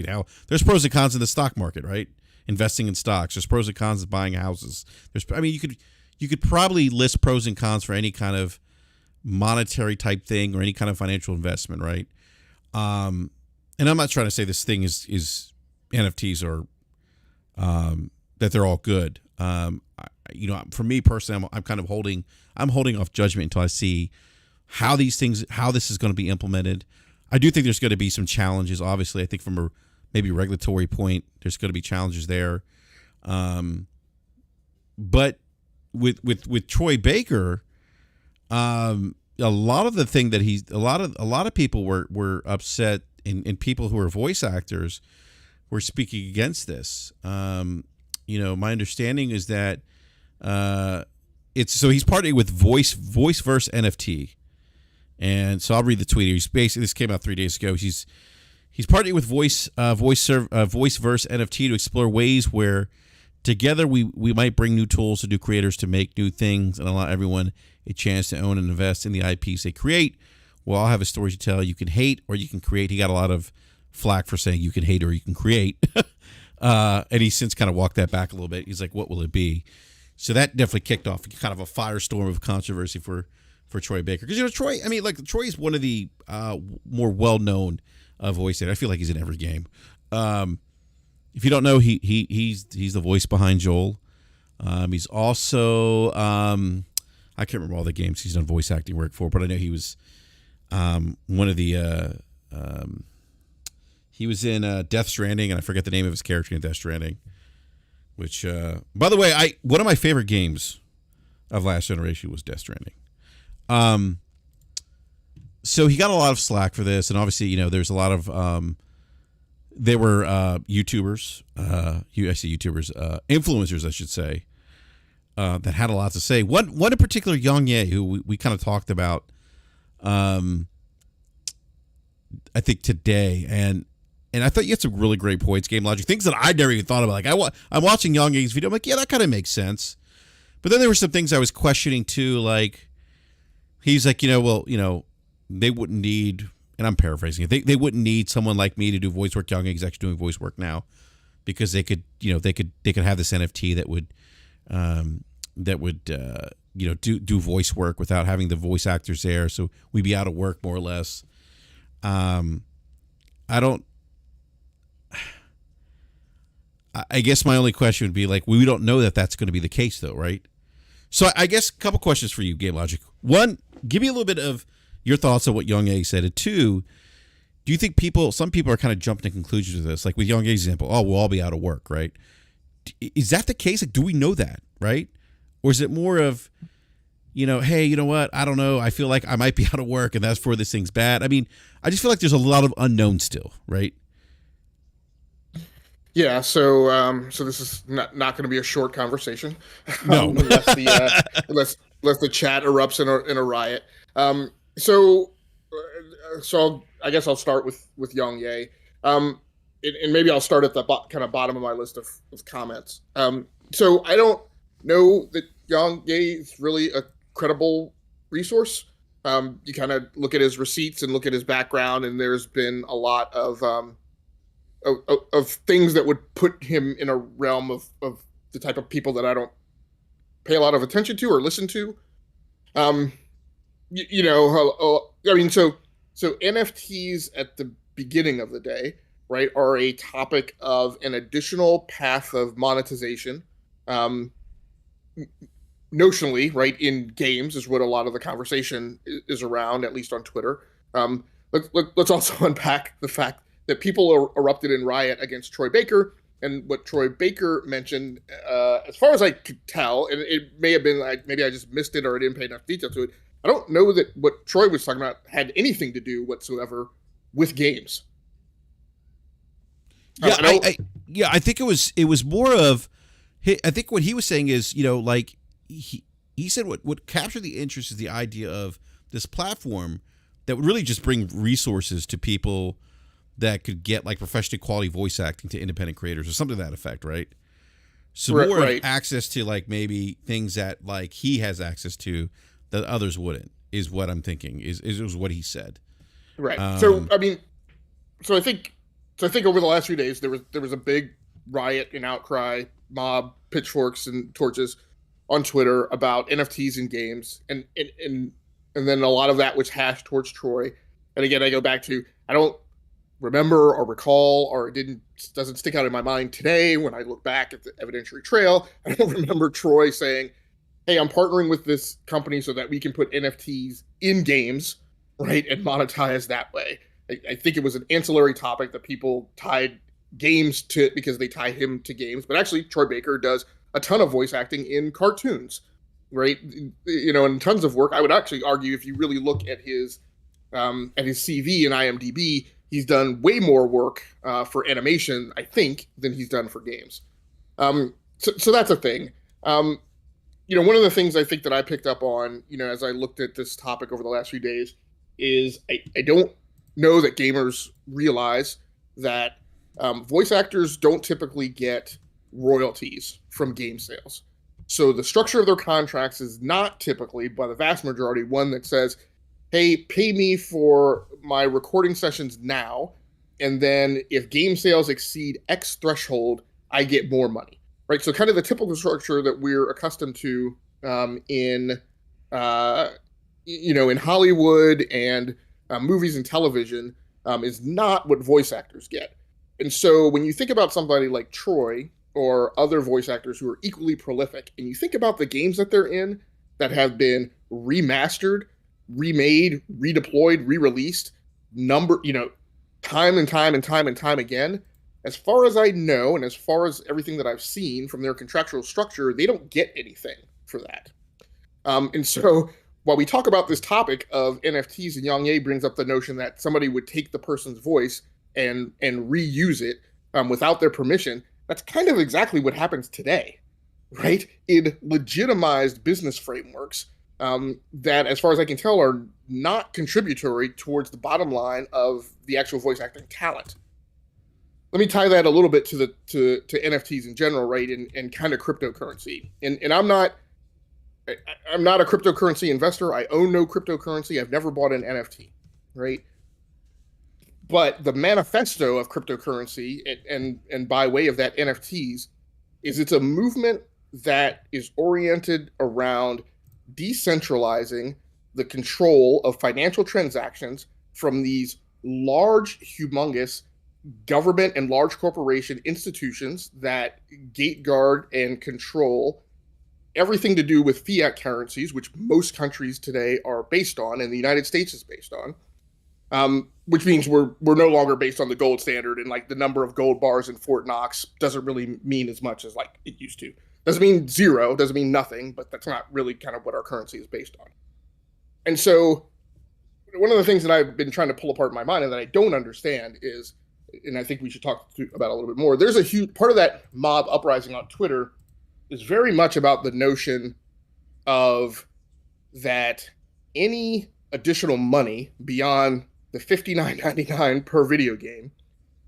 There's pros and cons in the stock market, right? Investing in stocks. There's pros and cons of buying houses. You could probably list pros and cons for any kind of monetary type thing or any kind of financial investment, right? And I'm not trying to say this thing is NFTs or that they're all good. For me personally, I'm kind of holding off judgment until I see how this is going to be implemented. I do think there's going to be some challenges. Obviously, I think from a maybe regulatory point, there's going to be challenges there. But with Troy Baker, a lot of the thing that a lot of people were upset, and people who are voice actors were speaking against this. My understanding is that he's partnering with Voiceverse NFT. And so I'll read the tweet. This came out 3 days ago. He's partnering with Voiceverse NFT to explore ways where together we might bring new tools to new creators to make new things and allow everyone a chance to own and invest in the IPs they create. We'll all have a story to tell. You can hate or you can create. He got a lot of flack for saying you can hate or you can create. And he's since kind of walked that back a little bit. He's like, what will it be? So that definitely kicked off kind of a firestorm of controversy for Troy Baker. Because, Troy, I mean, like, Troy is one of the more well-known voice actors. I feel like he's in every game. If you don't know, he's the voice behind Joel. He's also, I can't remember all the games he's done voice acting work for, but I know he was one of the, he was in Death Stranding, and I forget the name of his character in Death Stranding. Which, by the way, one of my favorite games of last generation was Death Stranding. So he got a lot of slack for this, and obviously, there's a lot of they were YouTubers, I say YouTubers, influencers, I should say, that had a lot to say. One in particular, Yang Ye, who we kind of talked about, I think today, and I thought you had some really great points, game logic, things that I never even thought about. Like I'm watching Yang Ye's video, I'm like, yeah, that kind of makes sense. But then there were some things I was questioning too, like he's like, they wouldn't need, and I'm paraphrasing it, they wouldn't need someone like me to do voice work. Yang Ye's actually doing voice work now because they could have this NFT that would do voice work without having the voice actors there, so we'd be out of work more or less. I guess my only question would be, like, we don't know that that's going to be the case, though, right? So I guess a couple questions for you, Game Logic. One, give me a little bit of your thoughts on what Yang Ye said. And two, do you think some people are kind of jumping to conclusions with this? Like with Yang Ye's example, we'll all be out of work, right? Is that the case? Like, do we know that, right? Or is it more of, hey, you know what? I don't know. I feel like I might be out of work and that's for this thing's bad. I mean, I just feel like there's a lot of unknown still, right? Yeah, so this is not going to be a short conversation, No. unless the chat erupts in a riot. So I guess I'll start with Yang Ye, and maybe I'll start at the kind of bottom of my list of comments. So I don't know that Yang Ye is really a credible resource. You kind of look at his receipts and look at his background, and there's been a lot of things that would put him in a realm of the type of people that I don't pay a lot of attention to or listen to. I mean, so NFTs at the beginning of the day, right, are a topic of an additional path of monetization. Notionally, right, in games is what a lot of the conversation is around, at least on Twitter. Let's also unpack the fact that people erupted in riot against Troy Baker, and what Troy Baker mentioned, as far as I could tell, and it may have been like maybe I just missed it or I didn't pay enough detail to it. I don't know that what Troy was talking about had anything to do whatsoever with games. I think it was more of, I think what he was saying is, like he said what captured the interest is the idea of this platform that would really just bring resources to people that could get like professional quality voice acting to independent creators or something to that effect, right? So more of access to like maybe things that like he has access to that others wouldn't is what I'm thinking is what he said. Right. So I think over the last few days there was a big riot and outcry, mob, pitchforks and torches on Twitter about NFTs in games, and then a lot of that was hashed towards Troy. And again, I go back to I don't remember or recall, or it doesn't stick out in my mind today when I look back at the evidentiary trail. I don't remember Troy saying, hey, I'm partnering with this company so that we can put NFTs in games, right, and monetize that way. I think it was an ancillary topic that people tied games to it because they tie him to games. But actually, Troy Baker does a ton of voice acting in cartoons, right? And tons of work. I would actually argue if you really look at his CV and IMDb, he's done way more work for animation, I think, than he's done for games. So that's a thing. One of the things I think that I picked up on, as I looked at this topic over the last few days, is I don't know that gamers realize that voice actors don't typically get royalties from game sales. So the structure of their contracts is not typically, by the vast majority, one that says, hey, pay me for my recording sessions now, and then if game sales exceed X threshold, I get more money, right? So kind of the typical structure that we're accustomed to in in Hollywood and movies and television is not what voice actors get. And so when you think about somebody like Troy or other voice actors who are equally prolific, and you think about the games that they're in that have been remastered, remade, redeployed, re-released, time and time and time and time again, as far as I know, and as far as everything that I've seen from their contractual structure, they don't get anything for that. And so while we talk about this topic of NFTs, and Yang Ye brings up the notion that somebody would take the person's voice and reuse it without their permission, that's kind of exactly what happens today, right? In legitimized business frameworks that, as far as I can tell, are not contributory towards the bottom line of the actual voice acting talent. Let me tie that a little bit to NFTs in general, right? And kind of cryptocurrency. And I'm not a cryptocurrency investor. I own no cryptocurrency. I've never bought an NFT, right? But the manifesto of cryptocurrency and by way of that NFTs is it's a movement that is oriented around decentralizing the control of financial transactions from these large, humongous government and large corporation institutions that gate guard and control everything to do with fiat currencies, which most countries today are based on, and the United States is based on. Which means we're no longer based on the gold standard, and like the number of gold bars in Fort Knox doesn't really mean as much as like it used to. Doesn't mean zero, doesn't mean nothing, but that's not really kind of what our currency is based on. And so one of the things that I've been trying to pull apart in my mind and that I don't understand is, and I think we should talk about a little bit more, there's a huge part of that mob uprising on Twitter is very much about the notion of that any additional money beyond the $59.99 per video game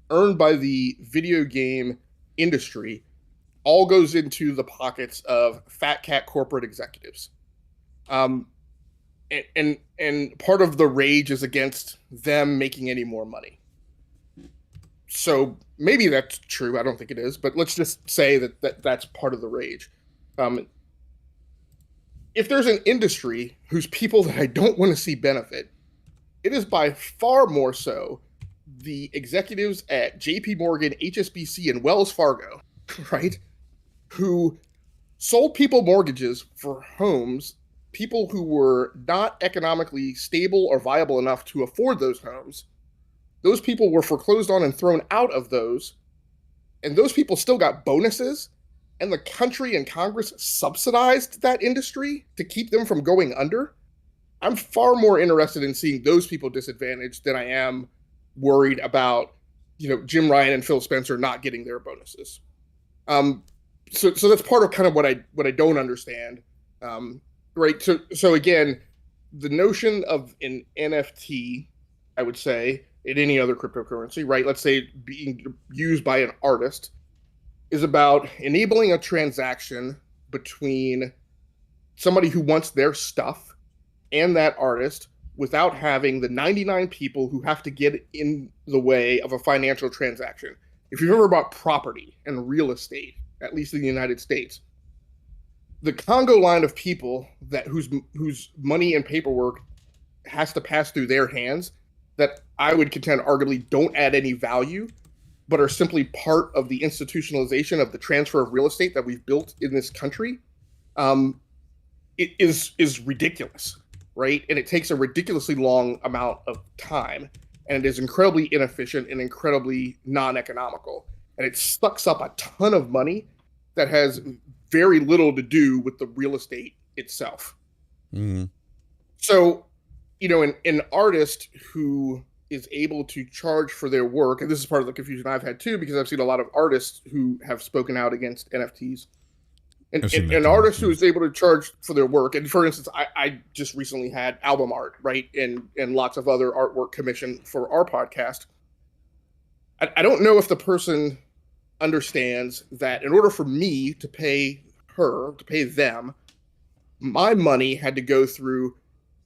earned by the video game industry all goes into the pockets of fat cat corporate executives. And part of the rage is against them making any more money. So maybe that's true. I don't think it is, but let's just say that's part of the rage. If there's an industry whose people that I don't want to see benefit, it is by far more so the executives at JP Morgan, HSBC, and Wells Fargo, right? Who sold people mortgages for homes, people who were not economically stable or viable enough to afford those homes. Those people were foreclosed on and thrown out of those. And those people still got bonuses. And the country and Congress subsidized that industry to keep them from going under. I'm far more interested in seeing those people disadvantaged than I am worried about, Jim Ryan and Phil Spencer not getting their bonuses. So that's part of kind of what I don't understand, right? So again, the notion of an NFT, I would say, in any other cryptocurrency, right? Let's say being used by an artist, is about enabling a transaction between somebody who wants their stuff and that artist without having the 99 people who have to get in the way of a financial transaction. If you've ever bought property and real estate, at least in the United States, the Congo line of people whose money and paperwork has to pass through their hands that I would contend arguably don't add any value, but are simply part of the institutionalization of the transfer of real estate that we've built in this country, it is ridiculous. Right? And it takes a ridiculously long amount of time, and it is incredibly inefficient and incredibly non-economical. And it sucks up a ton of money that has very little to do with the real estate itself. Mm-hmm. So, an artist who is able to charge for their work, and this is part of the confusion I've had too, because I've seen a lot of artists who have spoken out against NFTs. An artist who is able to charge for their work, and for instance, I just recently had album art, right, and lots of other artwork commissioned for our podcast. I don't know if the person understands that in order for me to pay them, my money had to go through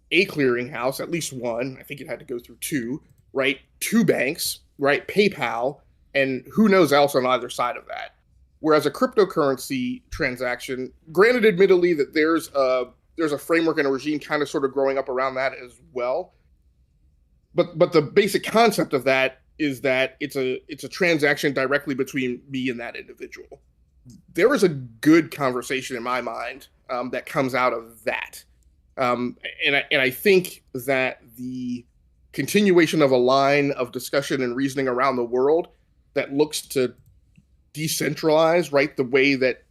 a clearinghouse, at least one. I think it had to go through two, right? 2 banks, right? PayPal, and who knows else on either side of that. Whereas a cryptocurrency transaction, granted, admittedly, that there's a framework and a regime kind of sort of growing up around that as well. But the basic concept of that is that it's a transaction directly between me and that individual. There is a good conversation in my mind that comes out of that, and I think that the continuation of a line of discussion and reasoning around the world that looks to decentralize, right, the way that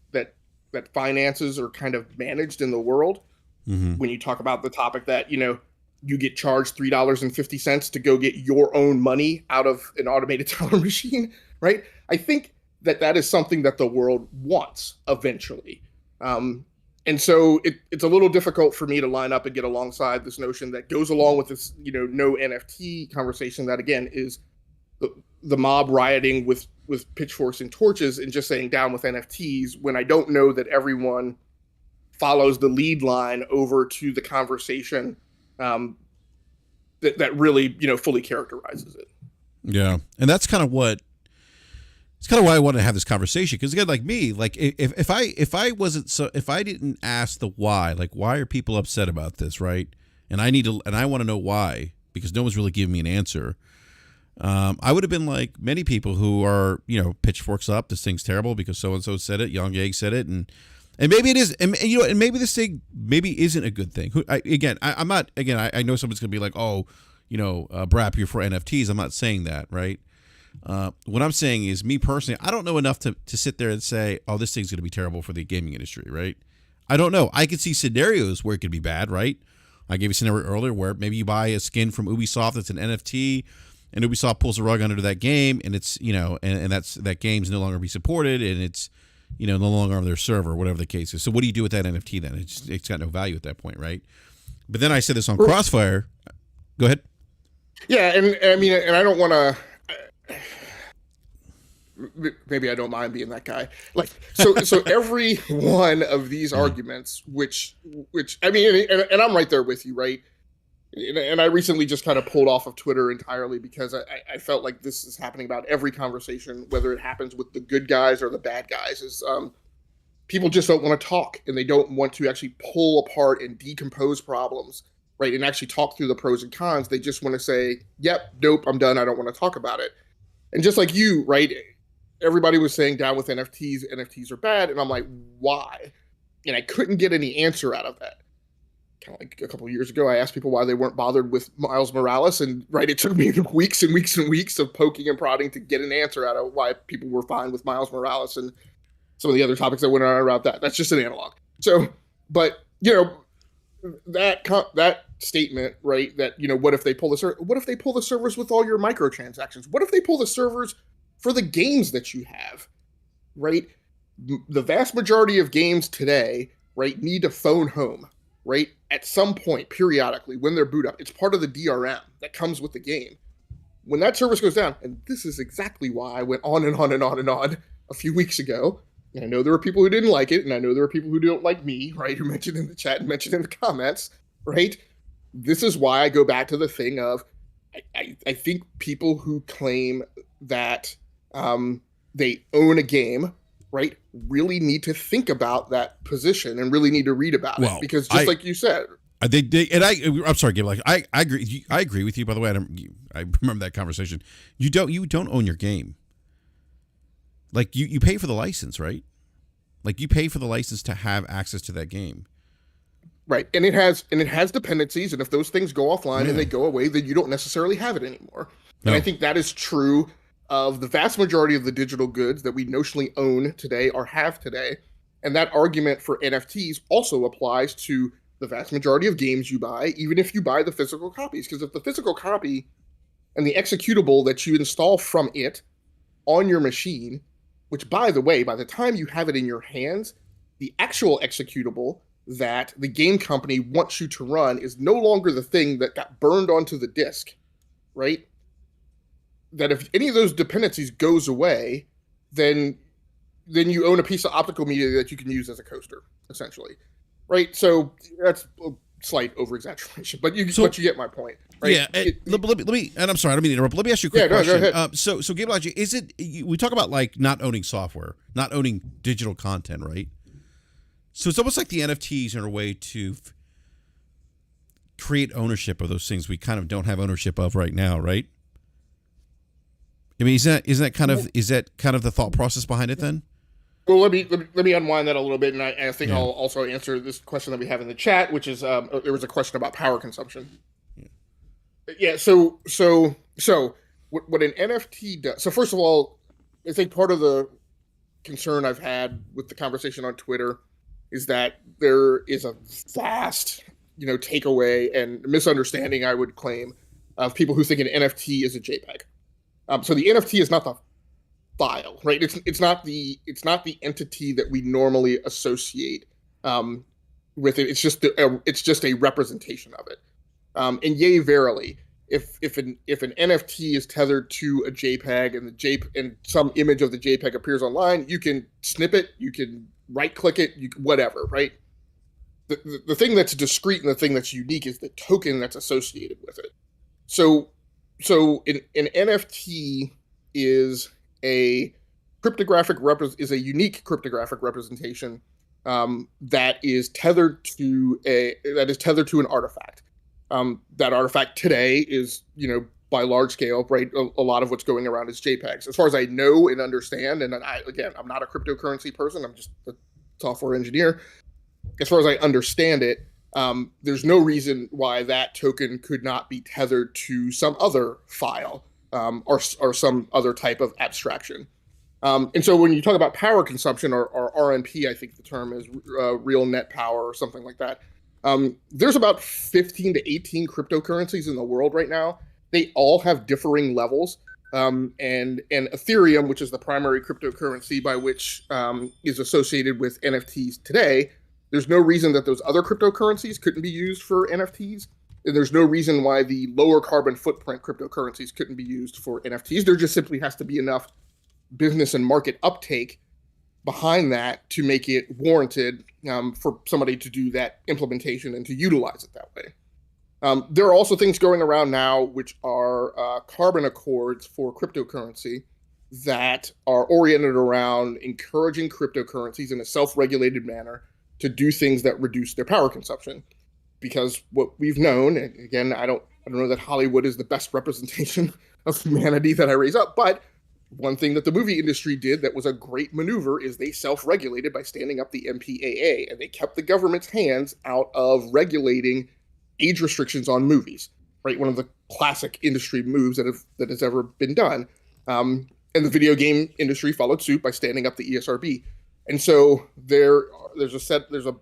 finances are kind of managed in the world. Mm-hmm. When you talk about the topic that you get charged $3.50 to go get your own money out of an automated teller machine, right? I think that is something that the world wants eventually. And so it's a little difficult for me to line up and get alongside this notion that goes along with this, no NFT conversation that, again, is the mob rioting with pitchforks and torches and just saying down with NFTs, when I don't know that everyone follows the lead line over to the conversation that really, fully characterizes it. Yeah. And that's kind of why I wanted to have this conversation. Because again, like me, like if I didn't ask the why, like why are people upset about this, right? And I want to know why, because no one's really giving me an answer. I would have been like many people who are, pitchforks up. This thing's terrible because so and so said it. Young Egg said it, and maybe it is, and maybe this thing maybe isn't a good thing. I'm not. Again, I know someone's gonna be like, oh, BRAP, you're for NFTs. I'm not saying that, right? What I'm saying is, me personally, I don't know enough to sit there and say, oh, this thing's gonna be terrible for the gaming industry, right? I don't know. I could see scenarios where it could be bad, right? I gave you a scenario earlier where maybe you buy a skin from Ubisoft that's an NFT. And Ubisoft pulls the rug under that game, and it's and that game's no longer be supported, and it's no longer on their server, whatever the case is. So what do you do with that NFT then? It's got no value at that point, right? But then I said this on Crossfire. Go ahead. Yeah, and I mean, and I don't want to. Maybe I don't mind being that guy. Like, so every one of these arguments, which I mean, and I'm right there with you, right? And I recently just kind of pulled off of Twitter entirely because I felt like this is happening about every conversation, whether it happens with the good guys or the bad guys, is people just don't want to talk, and they don't want to actually pull apart and decompose problems, right, and actually talk through the pros and cons. They just want to say, yep, nope, I'm done, I don't want to talk about it. And just like you, right, everybody was saying down with NFTs are bad, and I'm like, why? And I couldn't get any answer out of that. Kind of like a couple of years ago, I asked people why they weren't bothered with Miles Morales, and right, it took me weeks and weeks and weeks of poking and prodding to get an answer out of why people were fine with Miles Morales and some of the other topics that went on around that. That's just an analog. So, but that statement, right? That what if they pull the servers with all your microtransactions? What if they pull the servers for the games that you have, right? The vast majority of games today, right, need to phone home, right? At some point, periodically, when they're boot up. It's part of the DRM that comes with the game. When that service goes down, and this is exactly why I went on and on and on and on a few weeks ago, and I know there were people who didn't like it, and I know there are people who don't like me, right, who mentioned in the chat and mentioned in the comments, right? This is why I go back to the thing of, I think people who claim that they own a game, right, really need to think about that position and really need to read about it, because like you said, I'm sorry, Gabe. Like I agree. I agree with you. By the way, I remember that conversation. You don't own your game. Like you pay for the license, right? Like you pay for the license to have access to that game, right? And it has dependencies, and if those things go offline and they go away, then you don't necessarily have it anymore. No. And I think that is true of the vast majority of the digital goods that we notionally own today or have today. And that argument for NFTs also applies to the vast majority of games you buy, even if you buy the physical copies. Because if the physical copy and the executable that you install from it on your machine, which, by the way, by the time you have it in your hands, the actual executable that the game company wants you to run is no longer the thing that got burned onto the disk, right? That if any of those dependencies goes away, then you own a piece of optical media that you can use as a coaster, essentially, right? So that's slight over exaggeration, but you get my point, right? Yeah, let me, and I'm sorry, I don't mean to interrupt. Let me ask you a quick question. Go ahead. So Gameology, we talk about like not owning software, not owning digital content, right? So it's almost like the NFTs are a way to create ownership of those things we kind of don't have ownership of right now, right? I mean, is that kind of the thought process behind it then? Well, let me unwind that a little bit, and I think I'll also answer this question that we have in the chat, which is there was a question about power consumption. Yeah. So what an NFT does. So first of all, I think part of the concern I've had with the conversation on Twitter is that there is a vast, takeaway and misunderstanding, I would claim, of people who think an NFT is a JPEG. So the NFT is not the file, right? It's not the entity that we normally associate with it. It's just a representation of it. And yea, verily, if an NFT is tethered to a JPEG and some image of the JPEG appears online, you can snip it, you can right click it, whatever, right? The thing that's discrete and the thing that's unique is the token that's associated with it. So an NFT is a unique cryptographic representation that is tethered to an artifact. That artifact today is, by large scale, right? A lot of what's going around is JPEGs. As far as I know and understand, and I'm not a cryptocurrency person. I'm just a software engineer. As far as I understand it, there's no reason why that token could not be tethered to some other file or some other type of abstraction. And so when you talk about power consumption or RNP, I think the term is real net power or something like that. There's about 15 to 18 cryptocurrencies in the world right now. They all have differing levels. And Ethereum, which is the primary cryptocurrency by which is associated with NFTs today, there's no reason that those other cryptocurrencies couldn't be used for NFTs. And there's no reason why the lower carbon footprint cryptocurrencies couldn't be used for NFTs. There just simply has to be enough business and market uptake behind that to make it warranted for somebody to do that implementation and to utilize it that way. There are also things going around now which are carbon accords for cryptocurrency that are oriented around encouraging cryptocurrencies in a self-regulated manner to do things that reduce their power consumption. Because what we've known, and again, I don't know that Hollywood is the best representation of humanity that I raise up, but one thing that the movie industry did that was a great maneuver is they self-regulated by standing up the MPAA, and they kept the government's hands out of regulating age restrictions on movies, right? One of the classic industry moves that has ever been done. And the video game industry followed suit by standing up the ESRB. And so there's a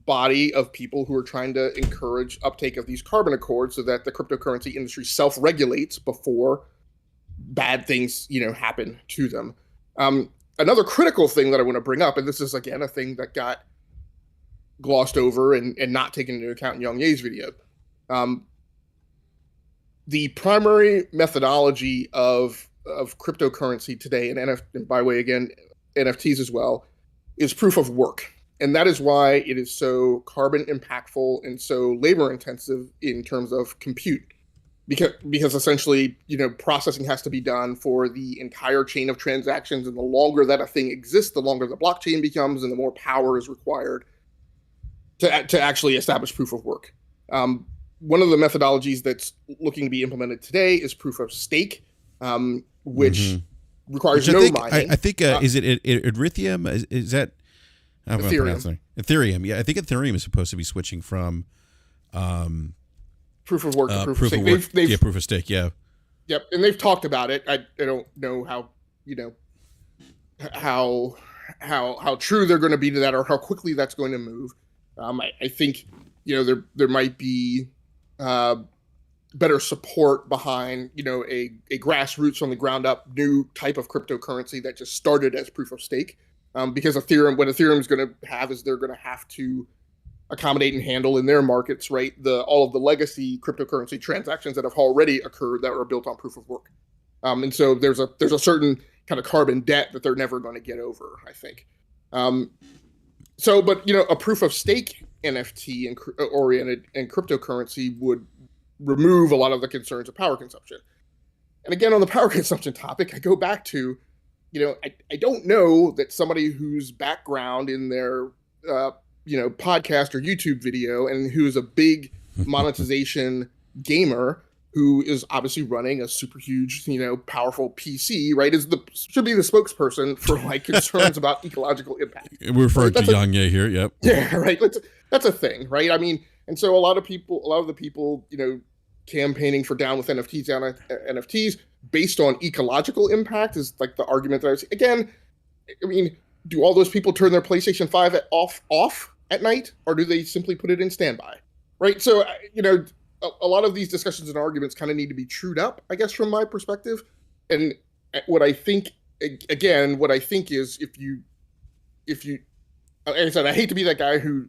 body of people who are trying to encourage uptake of these carbon accords so that the cryptocurrency industry self-regulates before bad things, happen to them. Another critical thing that I want to bring up, and this is again a thing that got glossed over and not taken into account in Young Ye's video. The primary methodology of cryptocurrency today, and by the way, again, NFTs as well, is proof of work. And that is why it is so carbon impactful and so labor intensive in terms of compute. Because essentially, processing has to be done for the entire chain of transactions. And the longer that a thing exists, the longer the blockchain becomes and the more power is required to actually establish proof of work. One of the methodologies that's looking to be implemented today is proof of stake, which requires no mining. I think, is it Ethereum? Is that... Ethereum. Ethereum. Yeah, I think Ethereum is supposed to be switching from proof of work to proof of stake. Proof of stake. Yeah. Yep, and they've talked about it. I don't know how true they're going to be to that or how quickly that's going to move. I think there might be better support behind a grassroots from the ground up new type of cryptocurrency that just started as proof of stake. Because what Ethereum is going to have is they're going to have to accommodate and handle in their markets, right, all of the legacy cryptocurrency transactions that have already occurred that were built on proof of work. And so there's a certain kind of carbon debt that they're never going to get over, I think. But a proof of stake NFT and oriented and cryptocurrency would remove a lot of the concerns of power consumption. And again, on the power consumption topic, I go back to, I don't know that somebody whose background in their, podcast or YouTube video and who is a big monetization gamer who is obviously running a super huge, powerful PC, right, should be the spokesperson for like concerns about ecological impact. We refer to Yang here, yep. Yeah, right. That's a thing, right? I mean, and so a lot of the people, campaigning for down with NFTs, NFTs based on ecological impact is like the argument that I was, again, I mean, do all those people turn their PlayStation 5 off at night, or do they simply put it in standby? Right. So, a lot of these discussions and arguments kind of need to be trued up, I guess, from my perspective. And what I think is if you, like I said, I hate to be that guy who,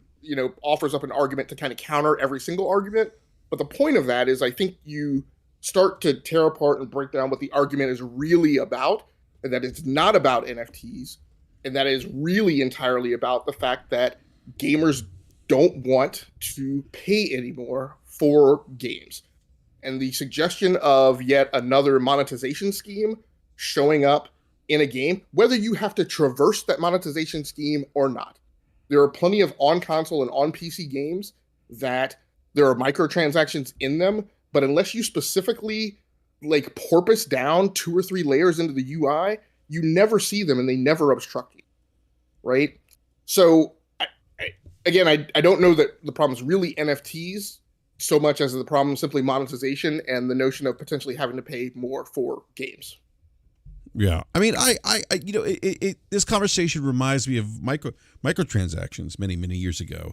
offers up an argument to kind of counter every single argument. But the point of that is I think you start to tear apart and break down what the argument is really about, and that it's not about NFTs, and that is really entirely about the fact that gamers don't want to pay anymore for games. And the suggestion of yet another monetization scheme showing up in a game, whether you have to traverse that monetization scheme or not. There are plenty of on-console and on-PC games that there are microtransactions in them, but unless you specifically like porpoise down 2 or 3 layers into the UI, you never see them and they never obstruct you, right? So, I don't know that the problem is really NFTs so much as the problem is simply monetization and the notion of potentially having to pay more for games. Yeah, I mean, this conversation reminds me of microtransactions many years ago.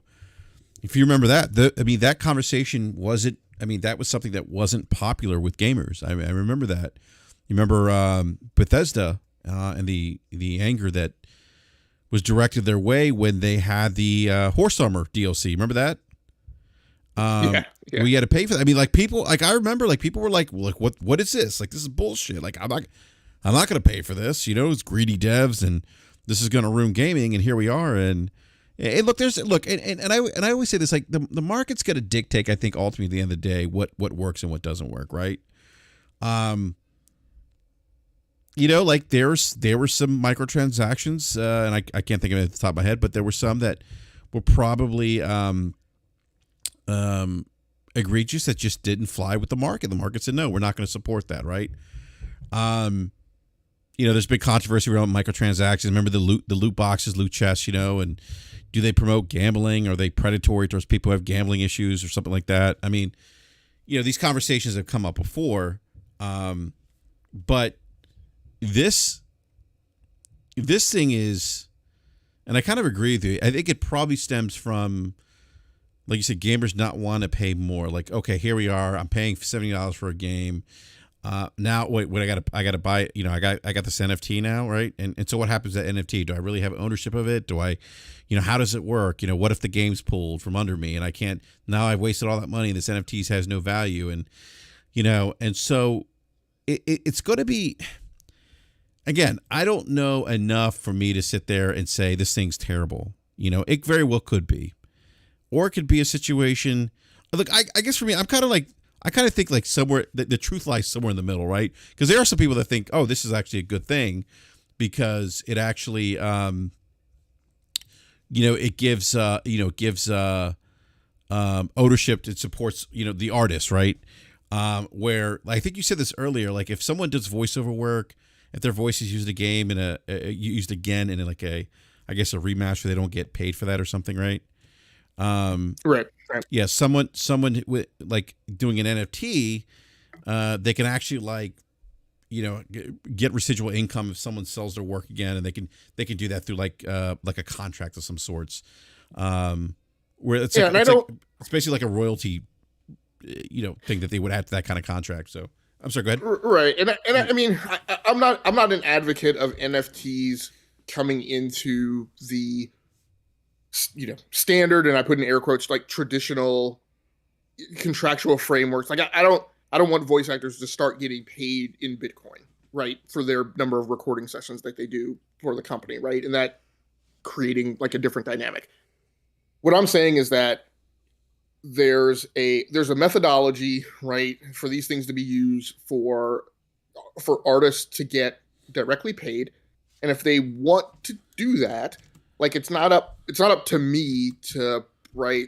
If you remember that, that conversation wasn't. I mean, that was something that wasn't popular with gamers. I remember that. You remember Bethesda and the anger that was directed their way when they had the Horse Armor DLC. Remember that? Yeah. We had to pay for that. I mean, like people, like I remember, like people were like, what is this? Like this is bullshit. Like I'm not going to pay for this. It's greedy devs, and this is going to ruin gaming. And here we are. And look, and I always say this, like the market's going to dictate, I think, ultimately at the end of the day, what works and what doesn't work, right? Like there were some microtransactions, and I can't think of it at the top of my head, but there were some that were probably egregious that just didn't fly with the market. The market said, no, we're not going to support that, right? There's been controversy around microtransactions. Remember the loot boxes, loot chests, and do they promote gambling? Are they predatory towards people who have gambling issues or something like that? I mean, these conversations have come up before, but this thing is, and I kind of agree with you. I think it probably stems from, like you said, gamers not want to pay more. Like, okay, here we are. I'm paying $70 for a game. Now wait, I gotta buy, I got this NFT now, right? And so what happens to that NFT? Do I really have ownership of it? Do I, how does it work? What if the game's pulled from under me and I can't, now I've wasted all that money and this NFTs has no value. And, and so it's going to be, again, I don't know enough for me to sit there and say this thing's terrible. It very well could be, or it could be a situation. Look, I guess for me, I kind of think like somewhere the truth lies somewhere in the middle, right? Because there are some people that think, oh, this is actually a good thing because it actually, it gives ownership. It supports, the artist, right? Where I think you said this earlier, like if someone does voiceover work, if their voice is used in a game and used again in like a remaster, they don't get paid for that or something, right? Right. Yeah, someone with like doing an NFT, they can actually like, get residual income if someone sells their work again, and they can do that through like a contract of some sorts, where it's it's basically like a royalty, thing that they would add to that kind of contract. So I'm sorry, go ahead. Right, and I mean, I'm not an advocate of NFTs coming into the standard, and I put in air quotes, like traditional contractual frameworks. Like I don't want voice actors to start getting paid in Bitcoin, right, for their number of recording sessions that they do for the company, right, and that creating like a different dynamic. what I'm saying is that there's a methodology, right, for these things to be used for artists to get directly paid. And if they want to do that, like it's not up to me to right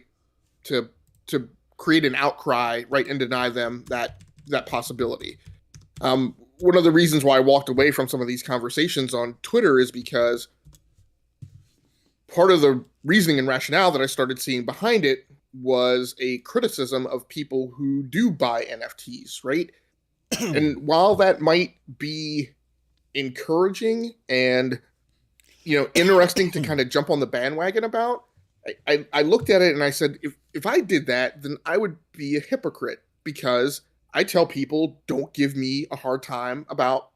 to to create an outcry, right, and deny them that possibility. One of the reasons why I walked away from some of these conversations on Twitter is because part of the reasoning and rationale that I started seeing behind it was a criticism of people who do buy NFTs, right? And while that might be encouraging and interesting to kind of jump on the bandwagon about, I looked at it and I said, if I did that, then I would be a hypocrite because I tell people don't give me a hard time about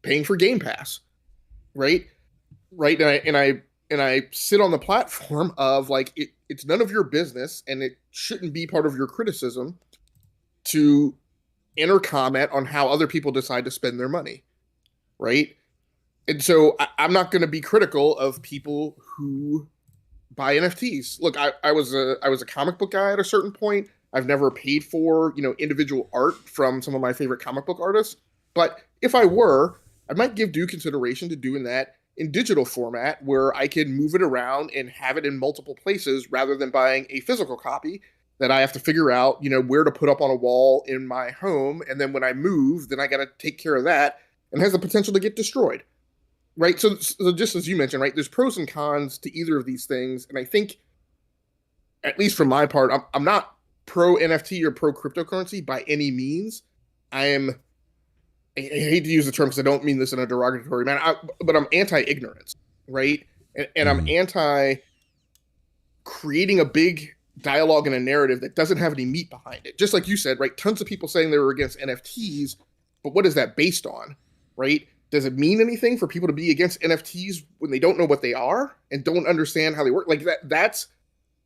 paying for Game Pass, right? Right, and I sit on the platform of like it's none of your business and it shouldn't be part of your criticism to enter comment on how other people decide to spend their money, right? And so I'm not going to be critical of people who buy NFTs. Look, I was a comic book guy at a certain point. I've never paid for individual art from some of my favorite comic book artists, but if I were, I might give due consideration to doing that in digital format where I can move it around and have it in multiple places rather than buying a physical copy that I have to figure out, where to put up on a wall in my home. And then when I move, then I got to take care of that and has the potential to get destroyed. Right. So just as you mentioned, right, there's pros and cons to either of these things. And I think, at least for my part, I'm not pro NFT or pro cryptocurrency by any means. I hate to use the term because I don't mean this in a derogatory manner, but I'm anti-ignorance, right? And I'm anti creating a big dialogue and a narrative that doesn't have any meat behind it. Just like you said, right? Tons of people saying they were against NFTs, but what is that based on, right? Does it mean anything for people to be against NFTs when they don't know what they are and don't understand how they work? Like that's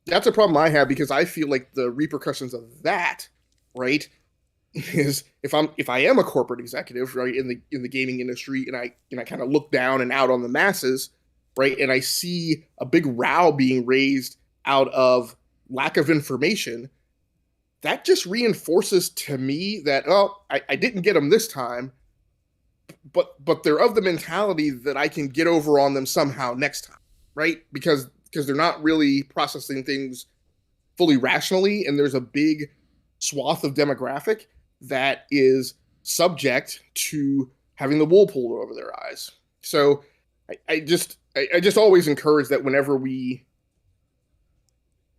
a problem I have because I feel like the repercussions of that, right, is if I am a corporate executive, right, in the gaming industry, and I kind of look down and out on the masses, right, and I see a big row being raised out of lack of information, that just reinforces to me that I didn't get them this time, but they're of the mentality that I can get over on them somehow next time, right? Because they're not really processing things fully rationally, and there's a big swath of demographic that is subject to having the wool pulled over their eyes. So I just always encourage that whenever we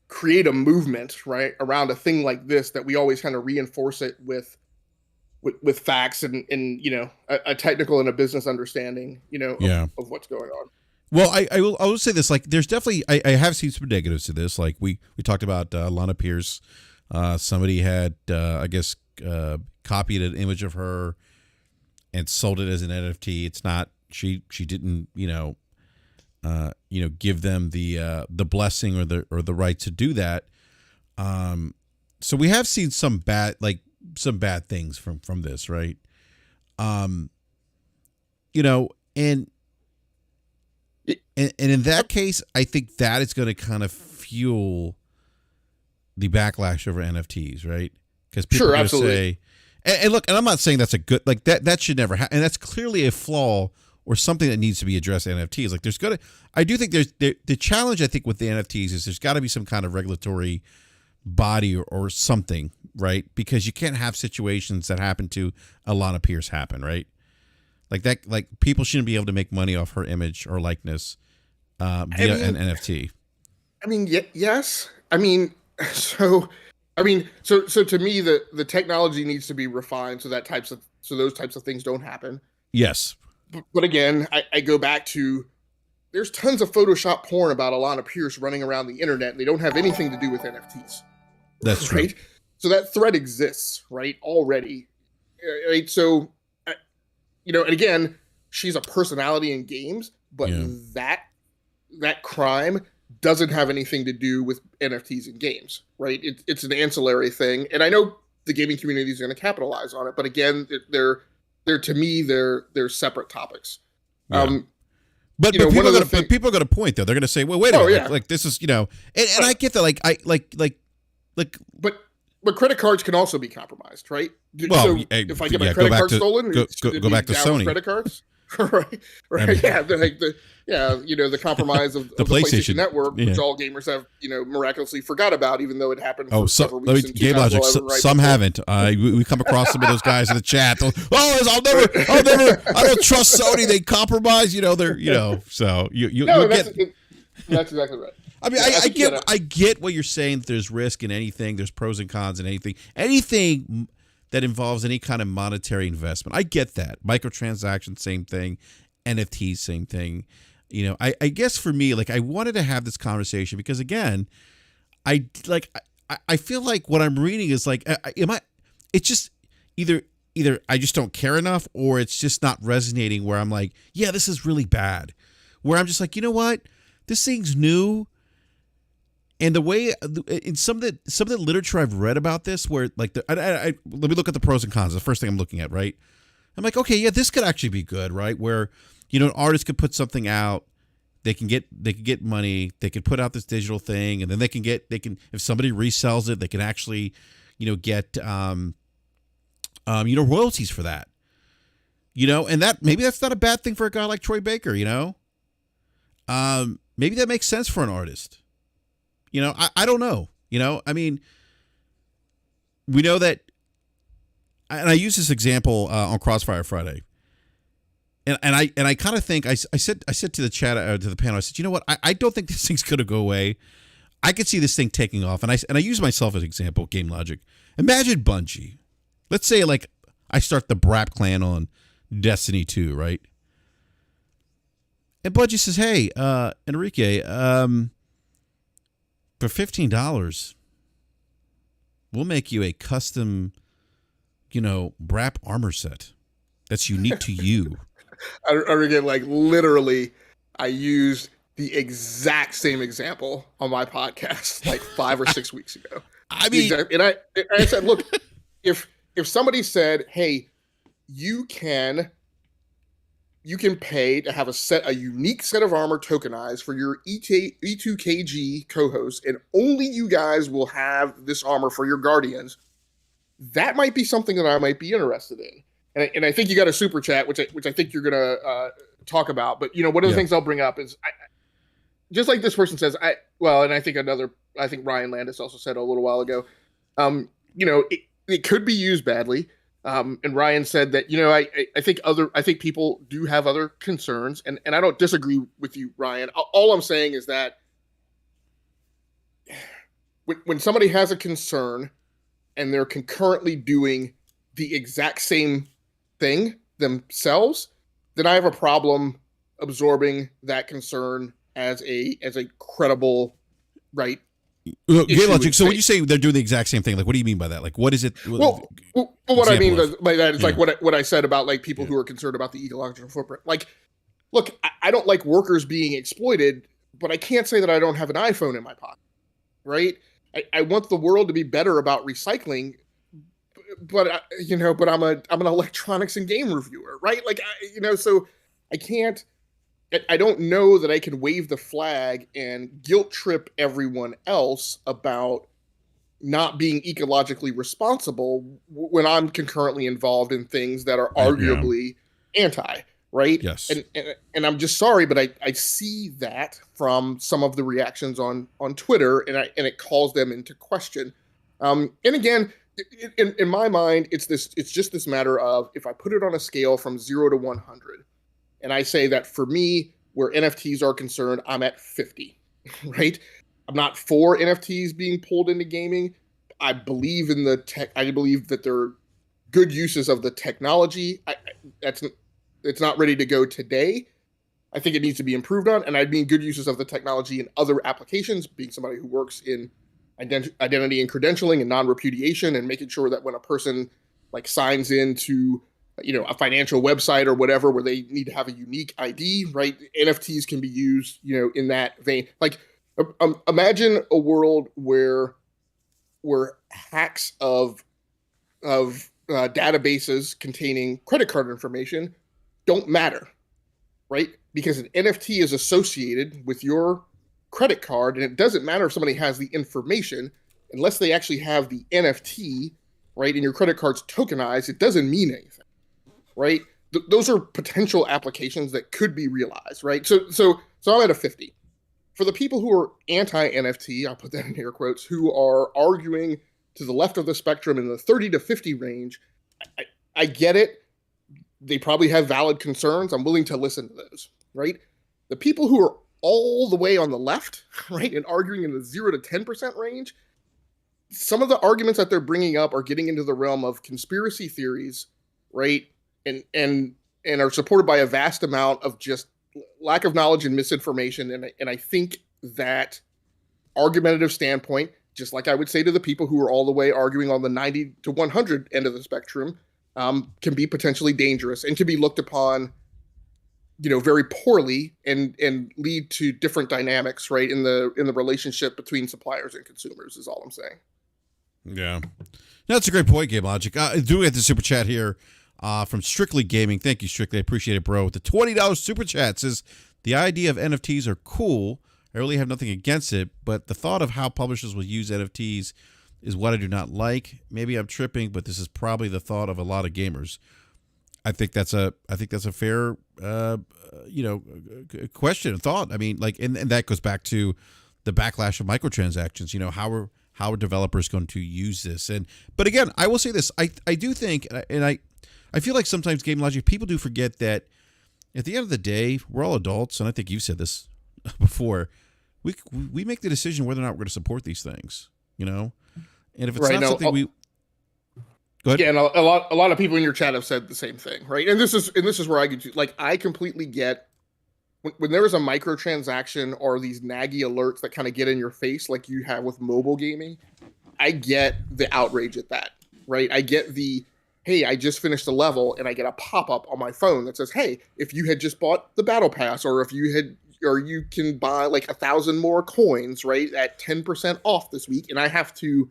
create a movement, right, around a thing like this, that we always kind of reinforce it with facts and a technical and a business understanding, of what's going on. Well, I will say this, like there's definitely I have seen some negatives to this. Like we talked about Lana Pierce. Somebody had I guess copied an image of her and sold it as an NFT. It's not she didn't give them the blessing or the right to do that. So we have seen some bad things from this, right? And in that case, I think that is going to kind of fuel the backlash over NFTs, right? Because people are going to say, and look, and I'm not saying that's a good, like that should never happen. And that's clearly a flaw or something that needs to be addressed in NFTs. Like I do think the challenge, I think, with the NFTs is there's got to be some kind of regulatory body or something, right? Because you can't have situations that happen to Alana Pierce happen, right? Like that, like people shouldn't be able to make money off her image or likeness via an NFT. I mean, yes. So to me, the technology needs to be refined so those types of things don't happen. Yes. But again, I go back to there's tons of Photoshop porn about Alana Pierce running around the internet, and they don't have anything to do with NFTs. That's true. Right? So that threat exists, right, already. Right? So, and again, she's a personality in games, but that crime doesn't have anything to do with NFTs in games, right? It's an ancillary thing, and I know the gaming community is going to capitalize on it, but again, they're to me they're separate topics. Yeah. But one of the things. people are gonna point though. They're gonna say, well, wait a Oh minute, yeah, like this is and I get that. Like but credit cards can also be compromised, right? well, So if I get my go credit back card to stolen, go back to down with Sony. credit cards, right? I mean, Yeah, the compromise of the the PlayStation PlayStation. Network, Yeah. which all gamers have miraculously forgot about, even though it happened Oh, for so several let me, weeks in Game Logic. 2011, right Some before. haven't. We come across some of those guys in the chat. I'll never. I don't trust Sony. They compromise. They're. So you No, get. that's exactly right. I mean, Yeah, I get what you're saying. That there's risk in anything. There's pros and cons in anything that involves any kind of monetary investment. I get that. Microtransactions, same thing. NFTs, same thing. I guess for me, like I wanted to have this conversation because again, I feel like what I'm reading is like, it's just either I just don't care enough or it's just not resonating where I'm like, yeah, this is really bad. Where I'm just like, you know what? This thing's new. And the way in some of the literature I've read about this, where like let me look at the pros and cons. The first thing I'm looking at, right? I'm like, okay, yeah, this could actually be good, right? Where an artist could put something out, they can get money, they could put out this digital thing, and then they can if somebody resells it, they can actually, get royalties for that. And that maybe that's not a bad thing for a guy like Troy Baker. Maybe that makes sense for an artist. I don't know. I mean, we know that, and I use this example on Crossfire Friday, and I kind of think I said to the chat to the panel, I said, you know what, I don't think this thing's gonna go away. I could see this thing taking off, and I use myself as an example, Game Logic. Imagine Bungie. Let's say like I start the BRAP clan on Destiny 2, right? And Bungie says, hey, Enrique, for $15, we'll make you a custom, BRAP armor set that's unique to you. Again, like literally, I used the exact same example on my podcast like 5 or 6 weeks ago. I mean, and I said, look, if somebody said, hey, you can pay to have a unique set of armor tokenized for your E2KG co-host, and only you guys will have this armor for your Guardians, that might be something that I might be interested in. And I think you got a super chat, which I think you're gonna talk about. But one of the things I'll bring up is, just like this person says, and I think Ryan Landis also said a little while ago, it could be used badly. And Ryan said that, I think people do have other concerns, and I don't disagree with you, Ryan. All I'm saying is that when somebody has a concern and they're concurrently doing the exact same thing themselves, then I have a problem absorbing that concern as a credible, right? Game Logic. So when you say they're doing the exact same thing, like what do you mean by that? Like what is it? Well, what I mean by that is like what I said about like people Yeah. who are concerned about the ecological footprint. Like, look, I don't like workers being exploited, but I can't say that I don't have an iPhone in my pocket, right? I want the world to be better about recycling, but but I'm an electronics and game reviewer, right? Like, so I can't. I don't know that I can wave the flag and guilt trip everyone else about not being ecologically responsible when I'm concurrently involved in things that are arguably anti, right? Yes. And I'm just sorry, but I see that from some of the reactions on Twitter, and it calls them into question. And again, in my mind, it's just this matter of, if I put it on a scale from 0 to 100, and I say that for me, where NFTs are concerned, I'm at 50, right? I'm not for NFTs being pulled into gaming. I believe in the tech. I believe that they're good uses of the technology. It's not ready to go today. I think it needs to be improved on, and I mean good uses of the technology in other applications, being somebody who works in identity and credentialing and non-repudiation, and making sure that when a person like signs into a financial website or whatever where they need to have a unique ID, right? NFTs can be used, in that vein. Like, imagine a world where hacks of databases containing credit card information don't matter, right? because an NFT is associated with your credit card, and it doesn't matter if somebody has the information unless they actually have the NFT, right, and your credit card's tokenized, it doesn't mean anything, right? Those are potential applications that could be realized, right? So I'm at a 50. For the people who are anti-NFT, I'll put that in air quotes, who are arguing to the left of the spectrum in the 30 to 50 range, I get it. They probably have valid concerns. I'm willing to listen to those, right? The people who are all the way on the left, right, and arguing in the 0 to 10% range, some of the arguments that they're bringing up are getting into the realm of conspiracy theories, right, and are supported by a vast amount of just lack of knowledge and misinformation. And I think that argumentative standpoint, just like I would say to the people who are all the way arguing on the 90 to 100 end of the spectrum, can be potentially dangerous and can be looked upon, very poorly and lead to different dynamics, right, in the relationship between suppliers and consumers. Is all I'm saying. Yeah, that's a great point, Game Logic. Do we have the super chat here from Strictly Gaming? Thank you, Strictly. I appreciate it, bro. The $20 super chat says the idea of NFTs are cool. I really have nothing against it, but the thought of how publishers will use NFTs is what I do not like. Maybe I'm tripping, but this is probably the thought of a lot of gamers. I think that's a fair question and thought. I mean, like, and that goes back to the backlash of microtransactions. How are developers going to use this? But again, I will say this. I do think, and I feel like sometimes Game Logic people do forget that at the end of the day, we're all adults, and I think you've said this before. We make the decision whether or not we're going to support these things, and if it's not something we go ahead. Yeah, and a lot of people in your chat have said the same thing, right? And this is where I get to, like, I completely get when there is a microtransaction or these naggy alerts that kind of get in your face, like you have with mobile gaming. I get the outrage at that, right? I get the, hey, I just finished a level and I get a pop-up on my phone that says, hey, if you had just bought the battle pass, or you can buy like 1,000 more coins, right, at 10% off this week, and I have to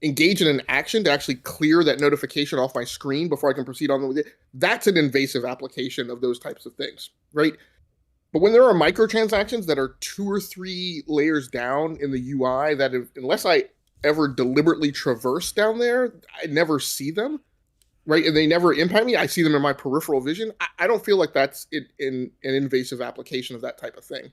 engage in an action to actually clear that notification off my screen before I can proceed on with it. That's an invasive application of those types of things, right? But when there are microtransactions that are 2 or 3 layers down in the UI that unless I ever deliberately traverse down there, I never see them, right? And they never impact me. I see them in my peripheral vision. I don't feel like that's an invasive application of that type of thing.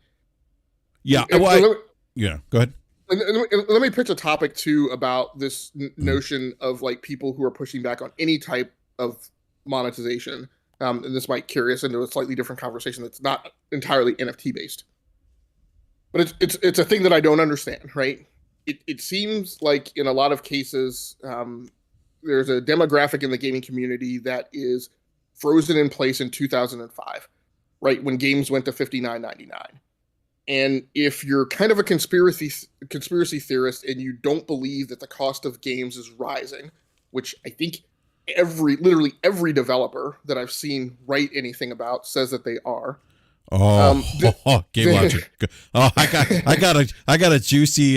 Yeah. Go ahead. Let me pitch a topic too about this notion of like people who are pushing back on any type of monetization. And this might carry us into a slightly different conversation that's not entirely NFT based. But it's a thing that I don't understand, right? It seems like in a lot of cases, there's a demographic in the gaming community that is frozen in place in 2005, right, when games went to $59.99. And if you're kind of a conspiracy theorist and you don't believe that the cost of games is rising, which I think literally every developer that I've seen write anything about says that they are. Game Logic. Oh, I got a juicy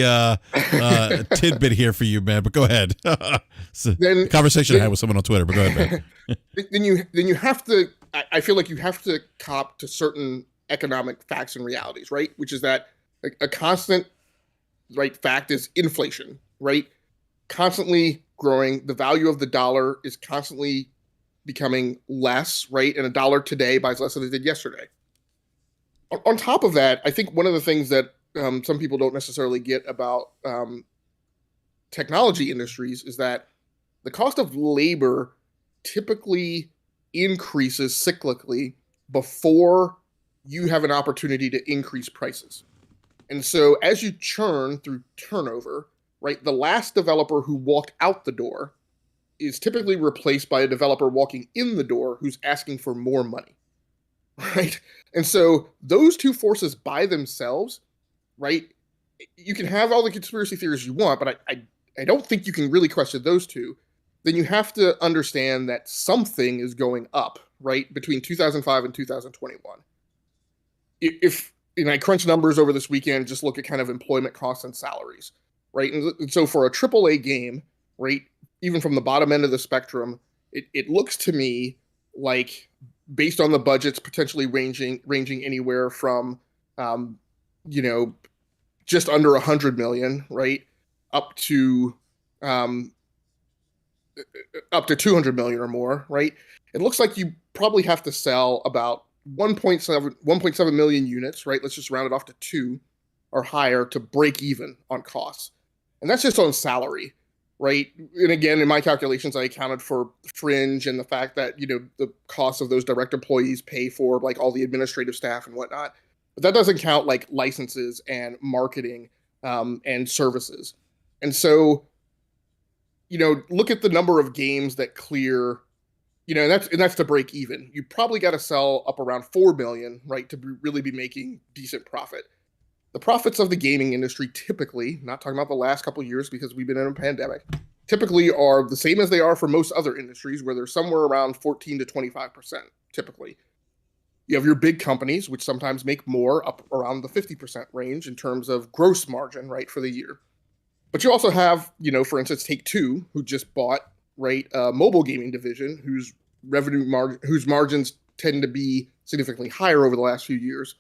tidbit here for you, man. But go ahead. The conversation I had with someone on Twitter. But go ahead, man. then you have to. I feel like you have to cop to certain economic facts and realities, right? Which is that a constant, right, fact is inflation, right? Constantly growing. The value of the dollar is constantly becoming less, right? And a dollar today buys less than it did yesterday. On top of that, I think one of the things that some people don't necessarily get about technology industries is that the cost of labor typically increases cyclically before you have an opportunity to increase prices. And so as you churn through turnover, right, the last developer who walked out the door is typically replaced by a developer walking in the door who's asking for more money, right? And so those two forces by themselves, right, you can have all the conspiracy theories you want, but I don't think you can really question those two. Then you have to understand that something is going up, right, between 2005 and 2021. If I crunch numbers over this weekend, just look at kind of employment costs and salaries, right? And so for a AAA game, right, even from the bottom end of the spectrum, it looks to me like based on the budgets potentially ranging anywhere from you know, just under 100 million, right, up to um, up to 200 million or more, right? It looks like you probably have to sell about 1.7 million units, right? Let's just round it off to 2 or higher to break even on costs. And that's just on salary, right? And again, in my calculations, I accounted for fringe and the fact that, the cost of those direct employees pay for like all the administrative staff and whatnot. But that doesn't count like licenses and marketing and services. And so, look at the number of games that clear, and that's to break even. You probably got to sell up around 4 million, right, to really be making decent profit. The profits of the gaming industry typically, not talking about the last couple of years because we've been in a pandemic, typically are the same as they are for most other industries, where they're somewhere around 14 to 25%, typically. You have your big companies, which sometimes make more, up around the 50% range in terms of gross margin, right, for the year. But you also have, for instance, Take-Two, who just bought, right, a mobile gaming division whose whose margins tend to be significantly higher over the last few years,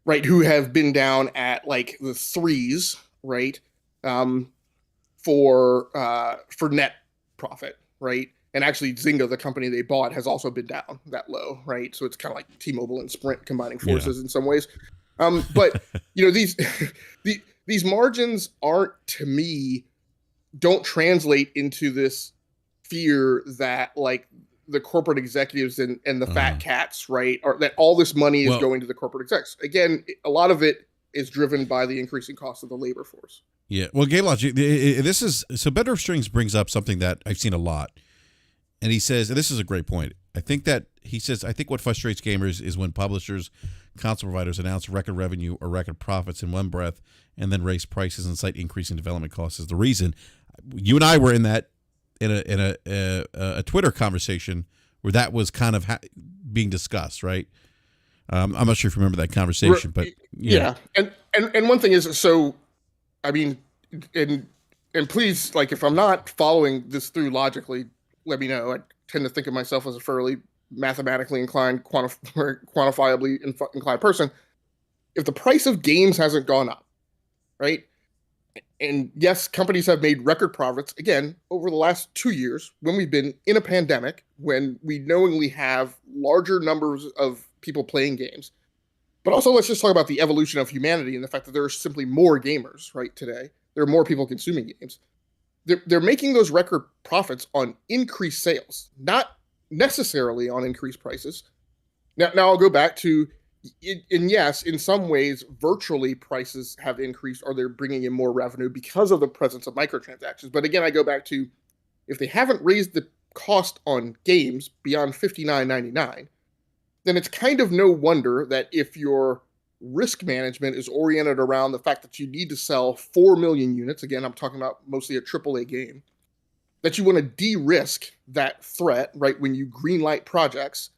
right, who have been down at like the threes, right, for net profit, right? And actually, Zynga, the company they bought, has also been down that low, right? So it's kind of like T-Mobile and Sprint combining forces in some ways. But these these margins aren't, to me, don't translate into this fear that like the corporate executives and the fat cats, right, or that all this money is going to the corporate execs. Again, a lot of it is driven by the increasing cost of the labor force. Yeah. Well, Game Logic, this is so. Bed of Strings brings up something that I've seen a lot. And he says, and this is a great point. I think what frustrates gamers is when publishers, console providers announce record revenue or record profits in one breath and then raise prices and cite increasing development costs as the reason. You and I were in a Twitter conversation where that was kind of being discussed, right? I'm not sure if you remember that conversation, but yeah. And one thing is, so, I mean, and please, like, if I'm not following this through logically, let me know. I tend to think of myself as a fairly mathematically inclined, quantifiably inclined person. If the price of games hasn't gone up, right? And yes, companies have made record profits, again, over the last 2 years when we've been in a pandemic, when we knowingly have larger numbers of people playing games. But also, let's just talk about the evolution of humanity and the fact that there are simply more gamers, right, today. There are more people consuming games. They're making those record profits on increased sales, not necessarily on increased prices. Now I'll go back to, and yes, in some ways, virtually prices have increased or they're bringing in more revenue because of the presence of microtransactions. But again, I go back to, if they haven't raised the cost on games beyond $59.99, then it's kind of no wonder that if your risk management is oriented around the fact that you need to sell 4 million units, again, I'm talking about mostly a AAA game, that you want to de-risk that threat, right, when you greenlight projects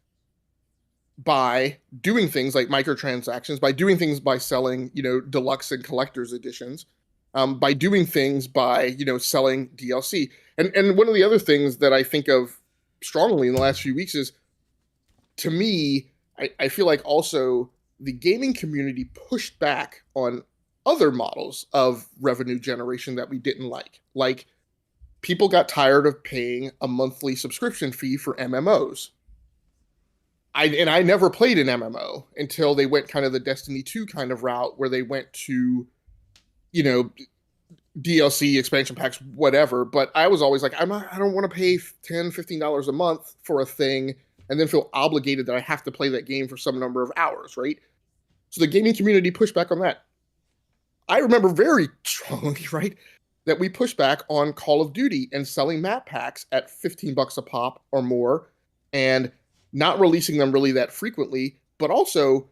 by doing things like microtransactions, by doing things by selling, deluxe and collector's editions, by doing things by, selling DLC. And one of the other things that I think of strongly in the last few weeks is, to me, I feel like also the gaming community pushed back on other models of revenue generation that we didn't like. Like, people got tired of paying a monthly subscription fee for MMOs. I never played an MMO until they went kind of the Destiny 2 kind of route, where they went to, DLC, expansion packs, whatever. But I was always like, I don't want to pay $10, $15 a month for a thing and then feel obligated that I have to play that game for some number of hours, right? So the gaming community pushed back on that. I remember very strongly, right, that we pushed back on Call of Duty and selling map packs at $15 a pop or more and not releasing them really that frequently, but also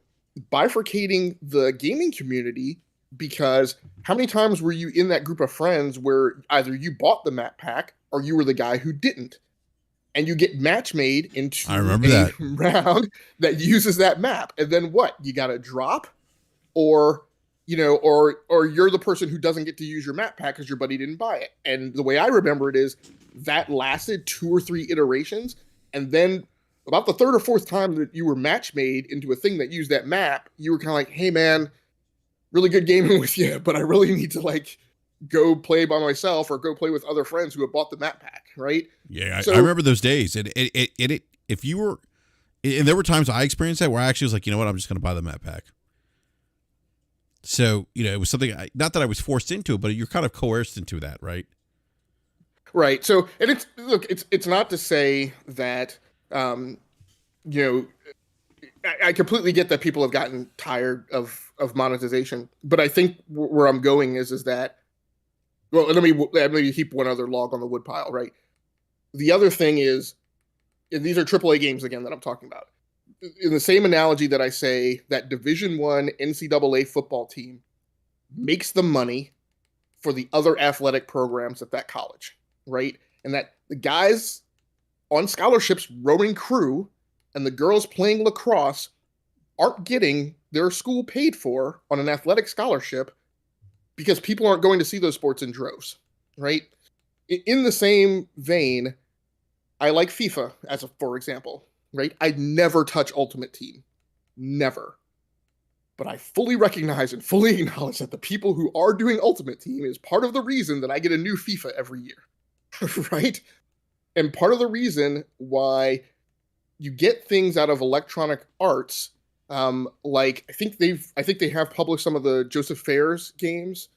bifurcating the gaming community, because how many times were you in that group of friends where either you bought the map pack or you were the guy who didn't? And you get match made into a round that uses that map. And then what? You got to drop, or you're the person who doesn't get to use your map pack because your buddy didn't buy it. And the way I remember it is that lasted 2 or 3 iterations. And then About the third or fourth time that you were match made into a thing that used that map, you were kind of like, hey man, really good gaming with you, but I really need to like go play by myself or go play with other friends who have bought the map pack, right? Yeah, I So remember those days, and if you were, and there were times I experienced that where I actually was like, you know what, I'm just going to buy the map pack. So it was something not that I was forced into it, but you're kind of coerced into that, right? right. So and it's look, it's not to say that um, you know I completely get that people have gotten tired of monetization, but I think where I'm going is that well, let me heap one other log on the woodpile, right? The other thing is these are AAA games again that I'm talking about. In the same analogy that I say that Division One NCAA football team makes the money for the other athletic programs at that college, right? And that the guys on scholarships rowing crew and the girls playing lacrosse aren't getting their school paid for on an athletic scholarship because people aren't going to see those sports in droves, right? In the same vein, I like FIFA as a for example, right? I'd never touch Ultimate Team, never. But I fully recognize and fully acknowledge that the people who are doing Ultimate Team is part of the reason that I get a new FIFA every year, right? And part of the reason why you get things out of Electronic Arts, like I think they have published some of the Joseph Fares games,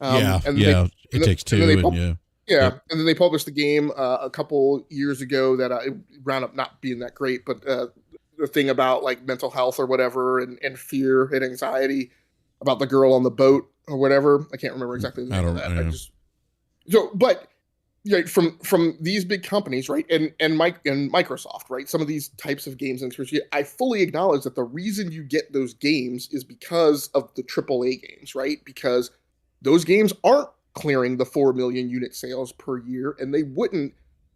Yeah, and they yeah. It takes and then two, and yeah, yeah, yep. and then they published the game a couple years ago that it wound up not being that great, but the thing about like mental health or whatever and fear and anxiety about the girl on the boat or whatever. I can't remember exactly the I name of don't. that. I just so but yeah, from these big companies, right, and Microsoft, right, some of these types of games, and I fully acknowledge that the reason you get those games is because of the AAA games, right? Because those games aren't clearing the 4 million unit sales per year, and they wouldn't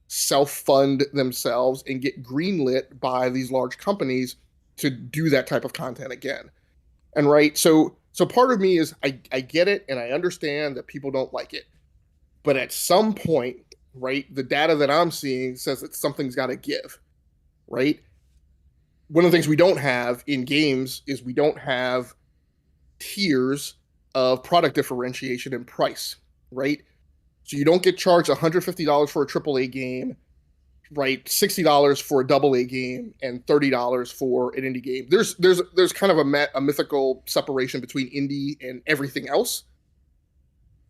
self-fund themselves and get greenlit by these large companies to do that type of content again. And right, so part of me is I get it and I understand that people don't like it, but at some point, right, the data that I'm seeing says that something's got to give, right? One of the things we don't have in games is we don't have tiers of product differentiation and price, right? So you don't get charged $150 for a AAA game, right? $60 for a AA game and $30 for an indie game. There's kind of a mythical separation between indie and everything else,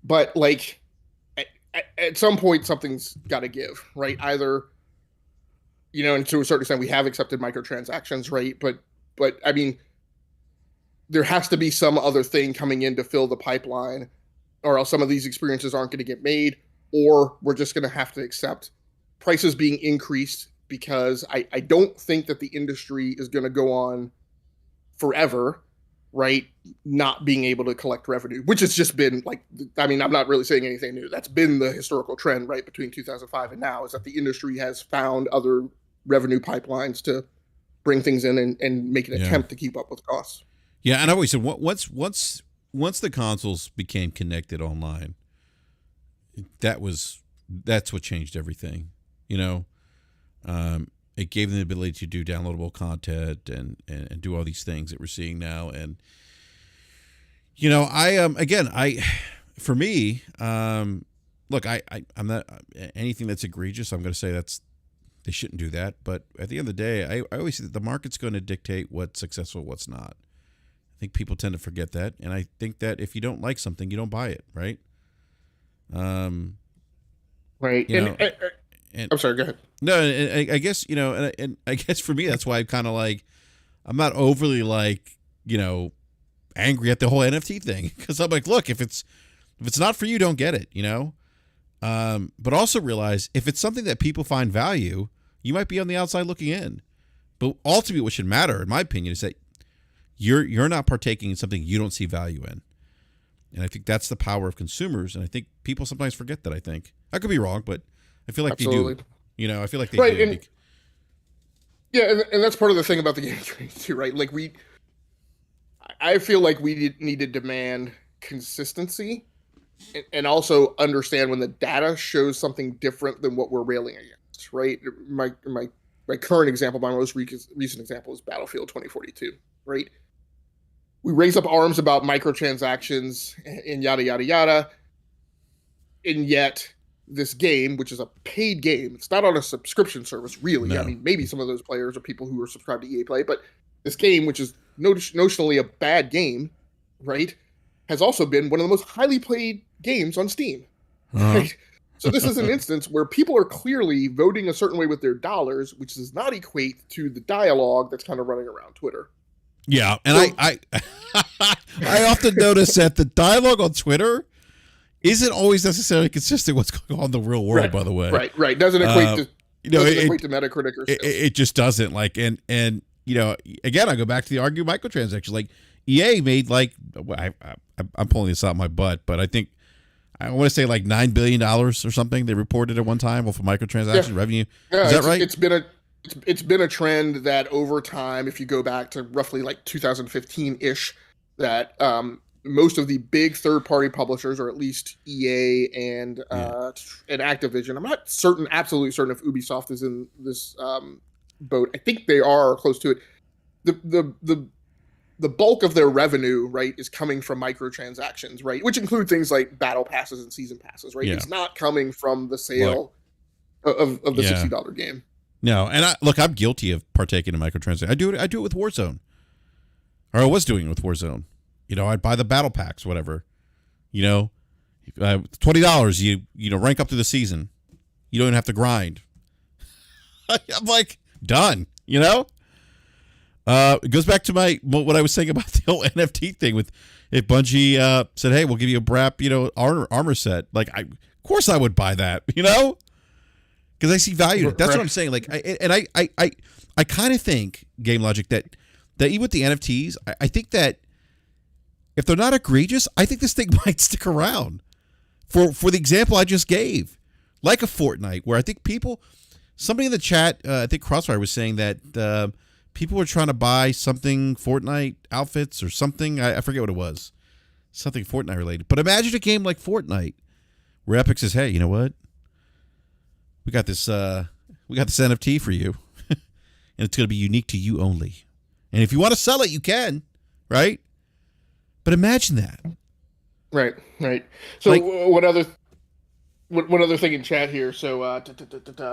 but like at some point something's got to give, right? Either and to a certain extent we have accepted microtransactions, right? But I mean, there has to be some other thing coming in to fill the pipeline, or else some of these experiences aren't going to get made, or we're just going to have to accept prices being increased because I don't think that the industry is going to go on forever, right? Not being able to collect revenue, which has just been like, I mean, I'm not really saying anything new. That's been the historical trend, right, between 2005 and now, is that the industry has found other revenue pipelines to bring things in and make an Yeah, attempt to keep up with costs. yeah. And I always said, once the consoles became connected online, that's what changed everything. You know, it gave them the ability to do downloadable content and do all these things that we're seeing now. And I again, for me, look, I'm not anything that's egregious. I'm going to say they shouldn't do that. But at the end of the day, I always say that the market's going to dictate what's successful, what's not. I think people tend to forget that, and I think that if you don't like something, you don't buy it, right? Right. You know, and I'm sorry, go ahead. no, and I guess and I guess for me that's why I'm kind of like I'm not overly like angry at the whole NFT thing because I'm like, look, if it's not for you, don't get it, but also realize if it's something that people find value, you might be on the outside looking in. But ultimately, what should matter, in my opinion, is that you're not partaking in something you don't see value in. And I think that's the power of consumers. And I think people sometimes forget that. I could be wrong, but I feel like they do. Absolutely. I feel like they Right. do. And yeah, and that's part of the thing about the game community too, right? Like I feel like we need to demand consistency and also understand when the data shows something different than what we're railing against, right? My right? Current example, my most recent example is Battlefield 2042, right? We raise up arms about microtransactions and yada, yada, yada. And yet this game, which is a paid game, it's not on a subscription service, really. No. I mean, maybe some of those players are people who are subscribed to EA Play, but this game, which is notionally a bad game, right, has also been one of the most highly played games on Steam. Right? So this is an instance where people are clearly voting a certain way with their dollars, which does not equate to the dialogue that's kind of running around Twitter. Yeah, and so, I often notice that the dialogue on Twitter isn't always necessarily consistent with what's going on in the real world, right, by the way. Right. Doesn't equate to doesn't equate to Metacritic or it just doesn't. Like, and again, I go back to the argue microtransactions. Like, EA made I'm pulling this out my butt, but I think I want to say like $9 billion or something they reported at one time off of microtransaction revenue. Is that right? It's been a trend that over time, if you go back to roughly like 2015-ish, that most of the big third-party publishers, or at least EA and Activision, I'm not absolutely certain if Ubisoft is in this boat. I think they are close to it. The bulk of their revenue, right, is coming from microtransactions, right, which include things like battle passes and season passes, right? Yeah. It's not coming from the sale of the $60 game. No, and I'm guilty of partaking in microtransactions. I do it with Warzone, or I was doing it with Warzone. I'd buy the battle packs, whatever. $20. You rank up to the season. You don't even have to grind. I'm like done. It goes back to what I was saying about the whole NFT thing with if Bungie said, "Hey, we'll give you a BRAP, armor set." Like, of course I would buy that. Because I see value in it. That's what I'm saying. Like, I kind of think, Game Logic, that even with the NFTs, I think that if they're not egregious, I think this thing might stick around. For the example I just gave, like a Fortnite, where I think somebody in the chat, I think Crossfire was saying that people were trying to buy something Fortnite outfits or something. I forget what it was. Something Fortnite related. But imagine a game like Fortnite, where Epic says, "Hey, you know what? We got this NFT for you, and it's going to be unique to you only. And if you want to sell it, you can, right? But imagine that." Right. So what other thing in chat here? So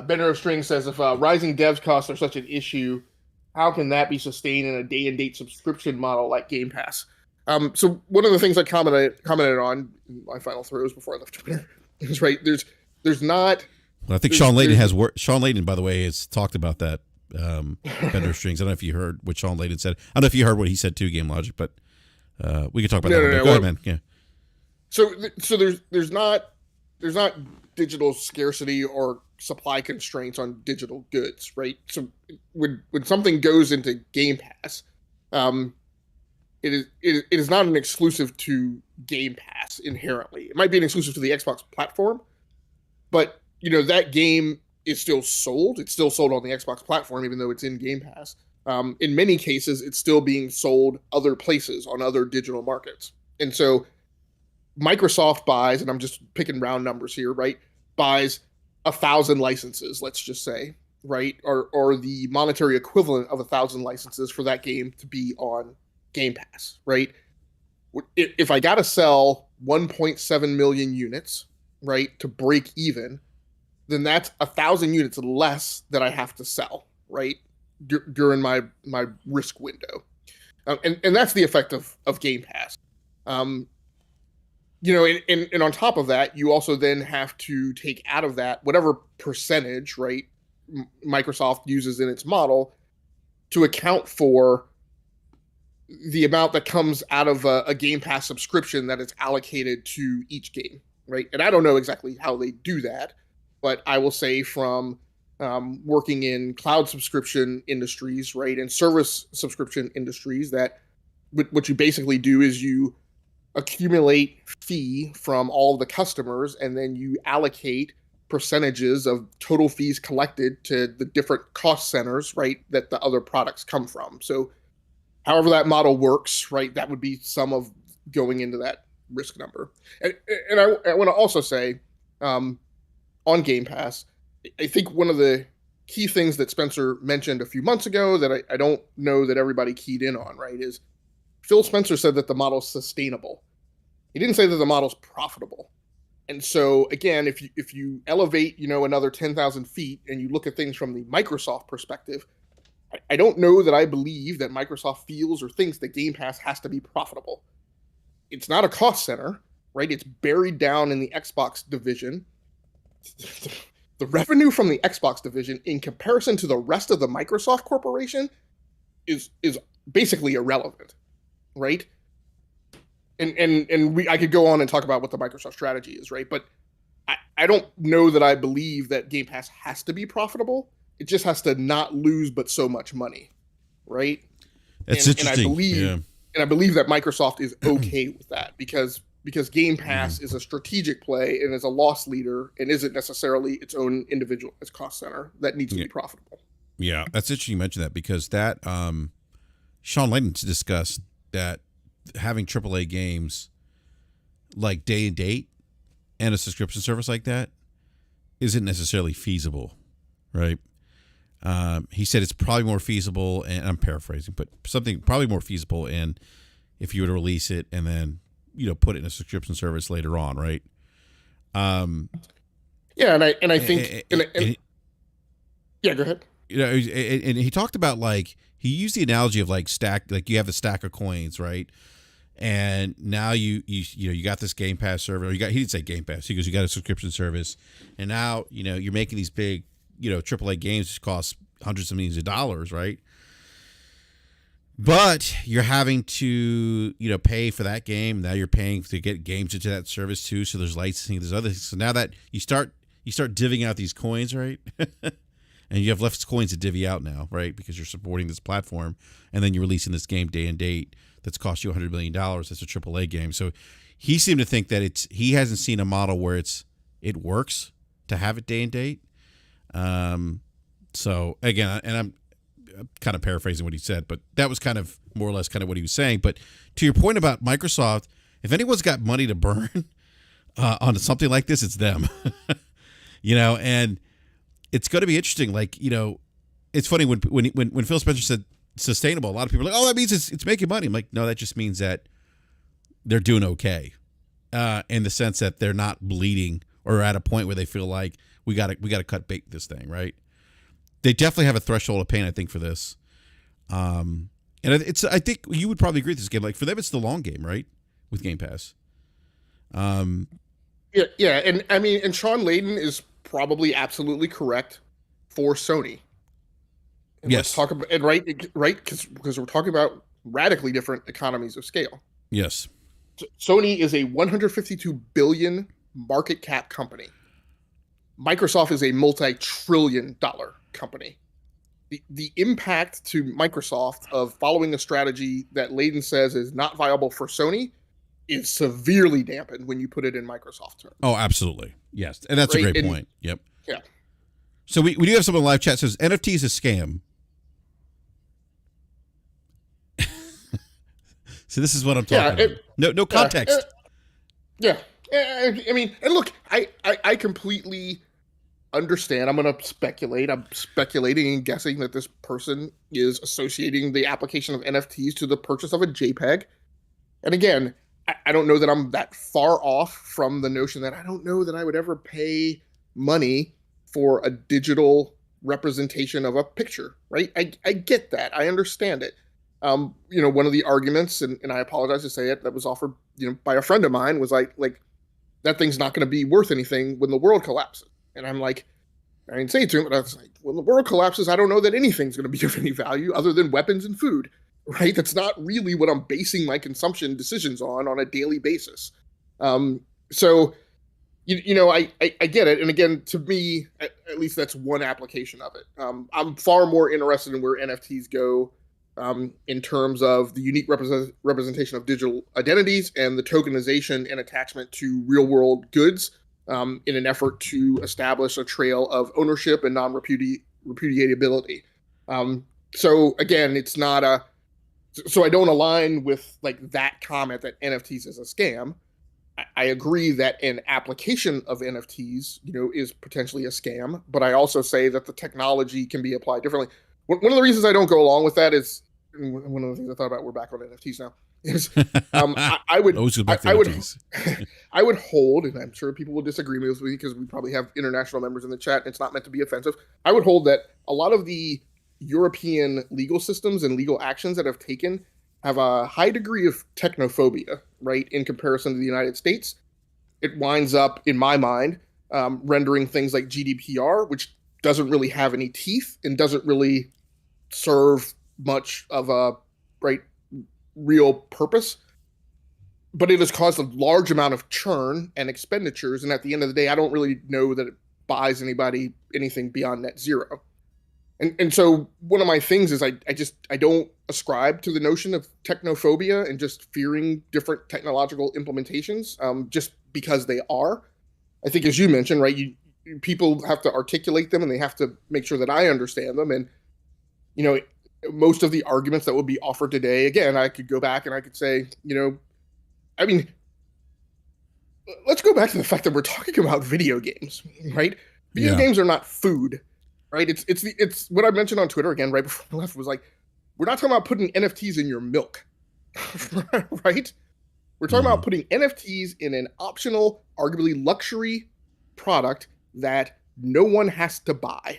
Benner of String says, if rising devs costs are such an issue, how can that be sustained in a day and date subscription model like Game Pass? So one of the things I commented on in my final throws before I left Twitter is there's not. Well, I think Sean Layden Sean Layden, by the way, has talked about that. Bender Strings. I don't know if you heard what Sean Layden said. I don't know if you heard what he said too, Game Logic, but we can talk about that. Go ahead, man. Yeah. So there's not digital scarcity or supply constraints on digital goods, right? So when something goes into Game Pass, it is not an exclusive to Game Pass inherently. It might be an exclusive to the Xbox platform, but that game is still sold. It's still sold on the Xbox platform, even though it's in Game Pass. In many cases, it's still being sold other places on other digital markets. And so Microsoft buys, and I'm just picking round numbers here, right? Buys 1,000 licenses, let's just say, right? Or the monetary equivalent of 1,000 licenses for that game to be on Game Pass, right? If I got to sell 1.7 million units, right, to break even, then that's 1,000 units less that I have to sell, right, during my risk window. And that's the effect of Game Pass. And on top of that, you also then have to take out of that whatever percentage, right, Microsoft uses in its model to account for the amount that comes out of a Game Pass subscription that is allocated to each game, right? And I don't know exactly how they do that, but I will say from working in cloud subscription industries, right, and service subscription industries, that what you basically do is you accumulate fee from all the customers, and then you allocate percentages of total fees collected to the different cost centers, right, that the other products come from. So however that model works, right, that would be some of going into that risk number. And I want to also say, on Game Pass, I think one of the key things that Spencer mentioned a few months ago that I don't know that everybody keyed in on, right? Is Phil Spencer said that the model's sustainable. He didn't say that the model's profitable. And so again, if you elevate, another 10,000 feet and you look at things from the Microsoft perspective, I don't know that I believe that Microsoft feels or thinks that Game Pass has to be profitable. It's not a cost center, right? It's buried down in the Xbox division. The revenue from the Xbox division in comparison to the rest of the Microsoft corporation is basically irrelevant, right? And I could go on and talk about what the Microsoft strategy is, right? But I don't know that I believe that Game Pass has to be profitable. It just has to not lose but so much money, right? That's and interesting. I believe that Microsoft is okay with that because Game Pass is a strategic play and is a loss leader and isn't necessarily its own individual as cost center that needs to be profitable. Yeah, that's interesting you mentioned that because that Sean Layden discussed that having AAA games like day and date and a subscription service like that isn't necessarily feasible, right? He said it's probably more feasible, and I'm paraphrasing, but something probably more feasible, and if you were to release it and then put it in a subscription service later on, right? Yeah, and I think yeah, go ahead. And he talked about like he used the analogy of like you have a stack of coins, right? And now you got this Game Pass server. He didn't say Game Pass. He goes, you got a subscription service, and now you're making these big AAA games which cost hundreds of millions of dollars, right? But you're having to pay for that game. Now you're paying to get games into that service too. So there's licensing, there's other things. So now that you start divvying out these coins, right? And you have less coins to divvy out now, right? Because you're supporting this platform, and then you're releasing this game day and date that's cost you $100 million. That's a AAA game. So he seemed to think that he hasn't seen a model where it works to have it day and date. So again, and I'm kind of paraphrasing what he said, but that was kind of more or less kind of what he was saying. But to your point about Microsoft, if anyone's got money to burn on something like this, it's them. And it's going to be interesting. Like, it's funny when Phil Spencer said sustainable, a lot of people are like, oh, that means it's making money. I'm like, no, that just means that they're doing okay, in the sense that they're not bleeding or at a point where they feel like we got to cut bait this thing, right? They definitely have a threshold of pain, I think, for this. And I think you would probably agree with this game. Like for them, it's the long game, right? With Game Pass. Yeah, and I mean, and Sean Layden is probably absolutely correct for Sony. And yes. Let's talk about and right because we're talking about radically different economies of scale. Yes. Sony is a 152 billion market cap company. Microsoft is a multi-trillion-dollar company. The impact to Microsoft of following a strategy that Layden says is not viable for Sony is severely dampened when you put it in Microsoft terms. Oh, absolutely. Yes. And that's right? A great point. Yep. Yeah. So we do have someone in live chat says NFT is a scam. So this is what I'm talking about. No context. Yeah. I mean, and look, I completely understand. I'm going to speculate. I'm speculating and guessing that this person is associating the application of NFTs to the purchase of a JPEG. And again, I don't know that I'm that far off from the notion that I don't know that I would ever pay money for a digital representation of a picture, right? I get that. I understand it. One of the arguments, and I apologize to say it, that was offered, by a friend of mine was like that thing's not going to be worth anything when the world collapses. And I'm like, I didn't say it to him, but I was like, when the world collapses, I don't know that anything's going to be of any value other than weapons and food, right? That's not really what I'm basing my consumption decisions on a daily basis. So, I get it. And again, to me, at least that's one application of it. I'm far more interested in where NFTs go in terms of the unique representation of digital identities and the tokenization and attachment to real world goods in an effort to establish a trail of ownership and non-repudiatability. So again, it's not so I don't align with like that comment that NFTs is a scam. I agree that an application of NFTs, is potentially a scam, but I also say that the technology can be applied differently. One of the reasons I don't go along with that is one of the things I thought about. We're back on NFTs now. Is I would Always go back to I would NFTs. I would hold, and I'm sure people will disagree with me because we probably have international members in the chat, and it's not meant to be offensive. I would hold that a lot of the European legal systems and legal actions that have taken have a high degree of technophobia, right, in comparison to the United States. It winds up, in my mind, rendering things like GDPR, which doesn't really have any teeth and doesn't really serve much of a right real purpose. But it has caused a large amount of churn and expenditures, and at the end of the day, I don't really know that it buys anybody anything beyond net zero. And so one of my things is I don't ascribe to the notion of technophobia and just fearing different technological implementations just because they are. I think, as you mentioned, right, people have to articulate them and they have to make sure that I understand them. And most of the arguments that would be offered today, again, I could go back and I could say, I mean, let's go back to the fact that we're talking about video games, right? Video games are not food. Right, it's what I mentioned on Twitter again right before I left was like, we're not talking about putting NFTs in your milk, right? We're talking about putting NFTs in an optional, arguably luxury product that no one has to buy,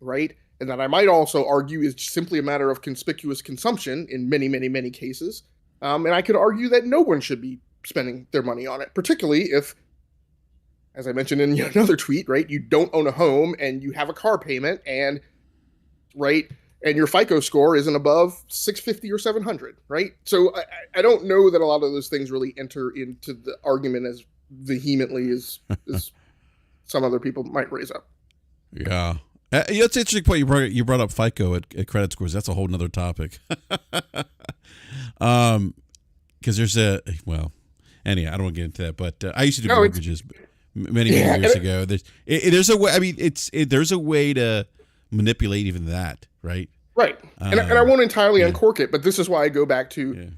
right? And that I might also argue is simply a matter of conspicuous consumption in many, many, many cases. And I could argue that no one should be spending their money on it, particularly if, as I mentioned in another tweet, right, you don't own a home and you have a car payment and your FICO score isn't above 650 or 700, right? So I don't know that a lot of those things really enter into the argument as vehemently as some other people might raise up. Yeah. It's an interesting point. You brought up FICO at credit scores. That's a whole nother topic. Because there's anyhow, I don't want to get into that, but I used to do mortgages many years ago. There's a way. I mean, there's a way to manipulate even that, right? Right. And I won't entirely uncork it, but this is why I go back to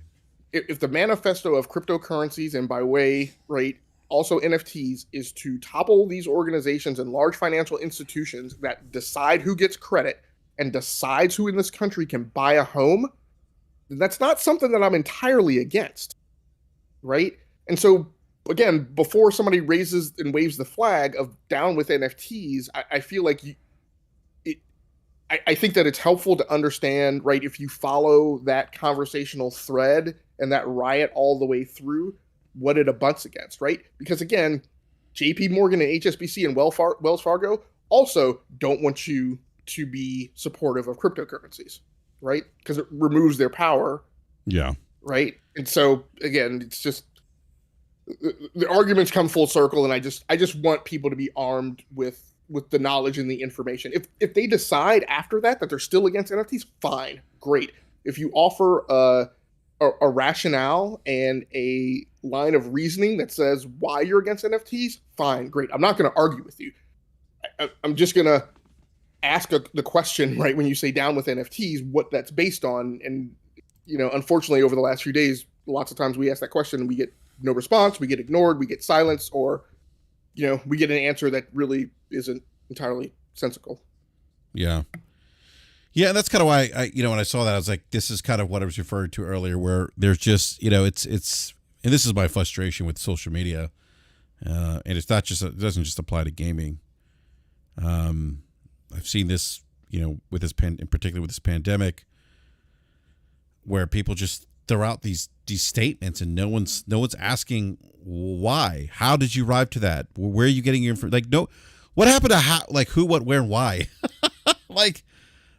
if the manifesto of cryptocurrencies and by way, right, also NFTs is to topple these organizations and large financial institutions that decide who gets credit and decides who in this country can buy a home, then that's not something that I'm entirely against, right? And so, again, before somebody raises and waves the flag of down with NFTs, I feel like I think that it's helpful to understand, right, if you follow that conversational thread and that riot all the way through, what it abuts against, right? Because, again, JP Morgan and HSBC and Wells Fargo also don't want you to be supportive of cryptocurrencies, right? Because it removes their power. Yeah. Right? And so, again, it's just the arguments come full circle, and I just want people to be armed with the knowledge and the information. If they decide after that they're still against NFTs, fine, great. If you offer a rationale and a line of reasoning that says why you're against NFTs, fine, great. I'm not going to argue with you. I'm just going to ask the question, right, when you say down with NFTs, what that's based on. And, unfortunately, over the last few days, lots of times we ask that question and we get no response, we get ignored, we get silence, or, we get an answer that really isn't entirely sensical. Yeah. Yeah, and that's kind of why I when I saw that, I was like, this is kind of what I was referring to earlier, where there's just, it's and this is my frustration with social media, and it's not just, it doesn't just apply to gaming. I've seen this, with this in particular with this pandemic, where people just throw out these statements and no one's asking why. How did you arrive to that? Where are you getting your information? Like, no, what happened to how? Like, who, what, where, and why? Like,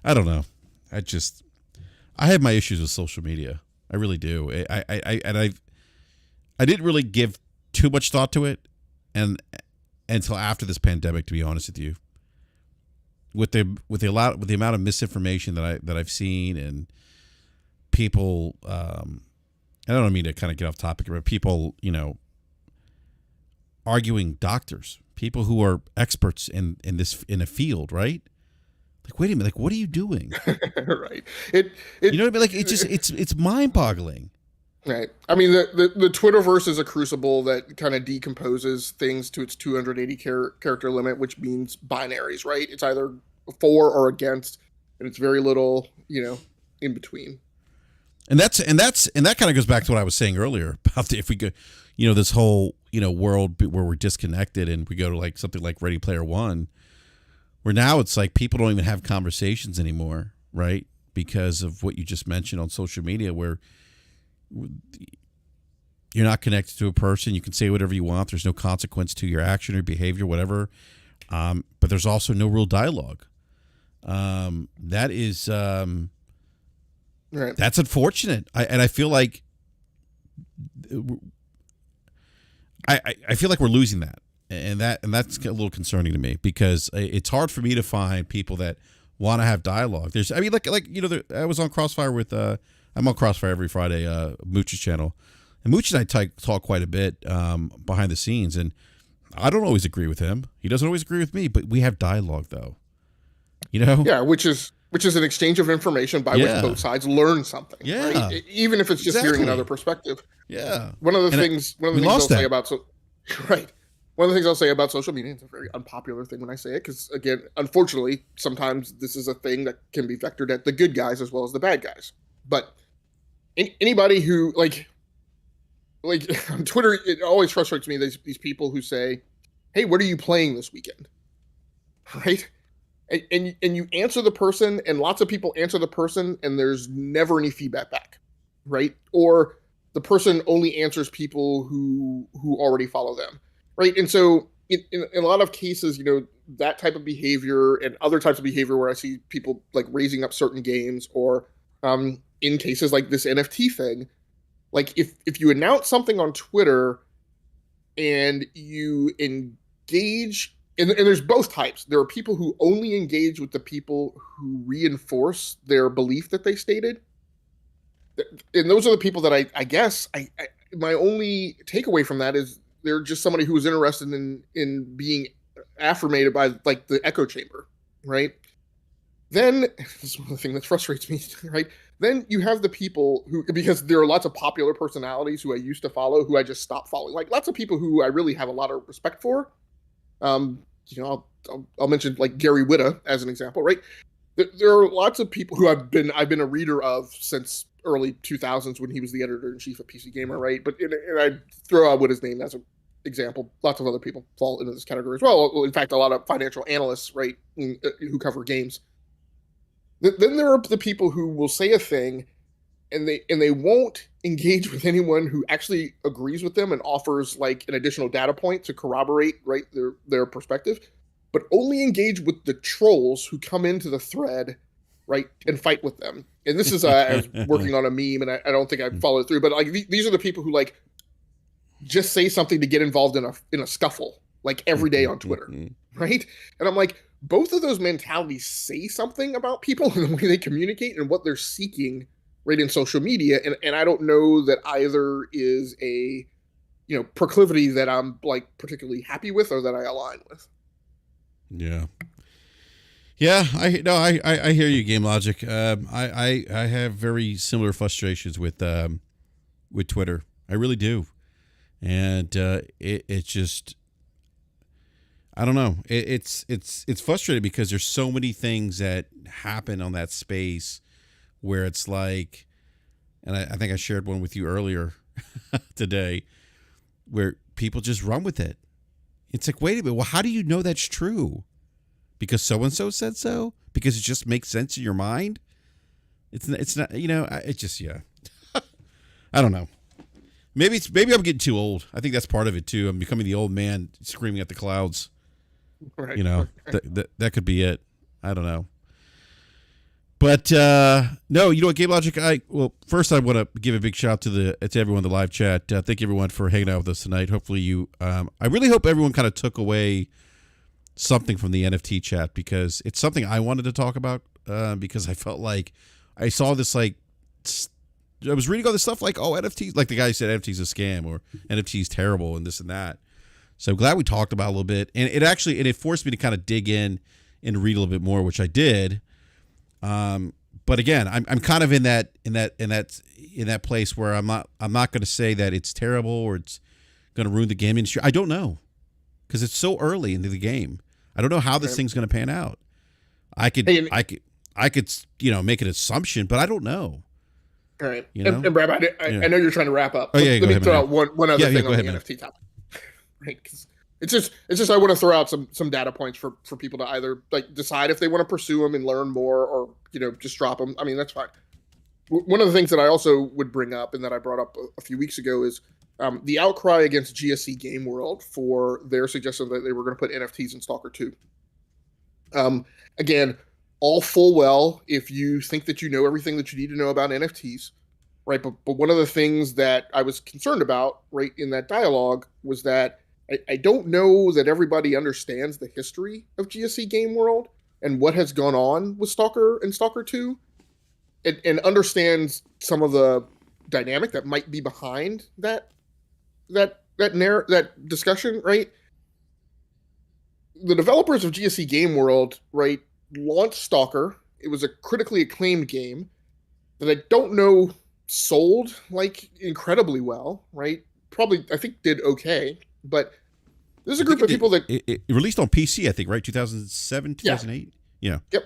I don't know. I have my issues with social media. I really do. I didn't really give too much thought to it, and until after this pandemic, to be honest with you. With the amount of misinformation that I've seen, and people, I don't mean to kind of get off topic, but people, arguing doctors, people who are experts in a field, right? Like, wait a minute, like, what are you doing? Right. You know what I mean? Like, it's mind boggling. Right. I mean, the Twitterverse is a crucible that kind of decomposes things to its 280 character limit, which means binaries, right? It's either for or against, and it's very little, in between. And that kind of goes back to what I was saying earlier about if we go, this whole world where we're disconnected and we go to like something like Ready Player One, where now it's like people don't even have conversations anymore, right? Because of what you just mentioned on social media, where you're not connected to a person. You can say whatever you want. There's no consequence to your action or behavior, whatever. But there's also no real dialogue. That is, right. That's unfortunate. I feel like, I feel like we're losing that, and that's a little concerning to me, because it's hard for me to find people that want to have dialogue. I was on Crossfire with. I'm on Crossfire every Friday, Mooch's channel. And Mooch and I talk quite a bit behind the scenes, and I don't always agree with him. He doesn't always agree with me, but we have dialogue, though. Yeah, which is an exchange of information by which both sides learn something. Yeah, right? Even if it's just hearing another perspective. Yeah. One of the things I'll say about right. One of the things I'll say about social media, it's a very unpopular thing when I say it, because again, unfortunately, sometimes this is a thing that can be vectored at the good guys as well as the bad guys. But anybody who like on Twitter, it always frustrates me, these people who say, "Hey, what are you playing this weekend?" Right? And you answer the person, and lots of people answer the person, and there's never any feedback back, right? Or the person only answers people who already follow them, right? And so in a lot of cases, that type of behavior and other types of behavior where I see people like raising up certain games, or in cases like this NFT thing, like if you announce something on Twitter and you engage, and there's both types. There are people who only engage with the people who reinforce their belief that they stated. And those are the people that I guess my only takeaway from that is they're just somebody who was interested in being affirmated by like the echo chamber, right? Then this is one of the things that frustrates me, right? Then you have the people who, because there are lots of popular personalities who I used to follow who I just stopped following. Like lots of people who I really have a lot of respect for. I'll mention like Gary Whitta as an example, right? There are lots of people who I've been a reader of since early 2000s when he was the editor-in-chief of PC Gamer, right? But and I throw out Whitta's name as an example. Lots of other people fall into this category as well. In fact, a lot of financial analysts, right, who cover games. Then there are the people who will say a thing and they won't engage with anyone who actually agrees with them and offers like an additional data point to corroborate, right, their perspective, but only engage with the trolls who come into the thread, right, and fight with them. And this is I was working on a meme, and I don't think I followed through, but like these are the people who like just say something to get involved in a scuffle like every day on Twitter, right? And I'm like, both of those mentalities say something about people and the way they communicate and what they're seeking, right, in social media. And I don't know that either is a, proclivity that I'm like particularly happy with or that I align with. Yeah. Yeah, I hear you, Game Logic. I have very similar frustrations with Twitter. I really do, and it's just, I don't know. It's frustrating because there's so many things that happen on that space where it's like, and I think I shared one with you earlier today, where people just run with it. It's like, wait a minute. Well, how do you know that's true? Because so-and-so said so? Because it just makes sense in your mind? It's not, it just, yeah. I don't know. Maybe I'm getting too old. I think that's part of it too. I'm becoming the old man screaming at the clouds. Right. That could be it. I don't know. But no, you know what, Game Logic, first I want to give a big shout to everyone in the live chat. Thank you everyone for hanging out with us tonight. Hopefully I really hope everyone kind of took away something from the NFT chat, because it's something I wanted to talk about, because I felt like I saw this, like, I was reading all this stuff like, oh, NFTs, like the guy said NFTs a scam or NFTs terrible and this and that. So I'm glad we talked about it a little bit, and it forced me to kind of dig in and read a little bit more, which I did. but again, I'm kind of in that place where I'm not going to say that it's terrible or it's going to ruin the game industry. I don't know, because it's so early into the game. I don't know how this thing's going to pan out. I could make an assumption, but I don't know. All right. And Brad, I know you're trying to wrap up. Oh, yeah, let me throw out one other thing on the man. NFT topic. Right? 'Cause it's just I want to throw out some data points for people to either like decide if they want to pursue them and learn more, or just drop them. I mean, that's fine. One of the things that I also would bring up, and that I brought up a few weeks ago, is the outcry against GSC Game World for their suggestion that they were going to put NFTs in Stalker 2. Again, all full well if you think that you know everything that you need to know about NFTs, right? But one of the things that I was concerned about, right, in that dialogue was that I don't know that everybody understands the history of GSC Game World and what has gone on with Stalker and Stalker 2, and understands some of the dynamic that might be behind that discussion, right? The developers of GSC Game World, right, launched Stalker. It was a critically acclaimed game that I don't know sold like incredibly well, right? Probably, I think, did okay, but there's a group of people that it released on PC, I think, right? 2007, 2008. Yeah. Yep.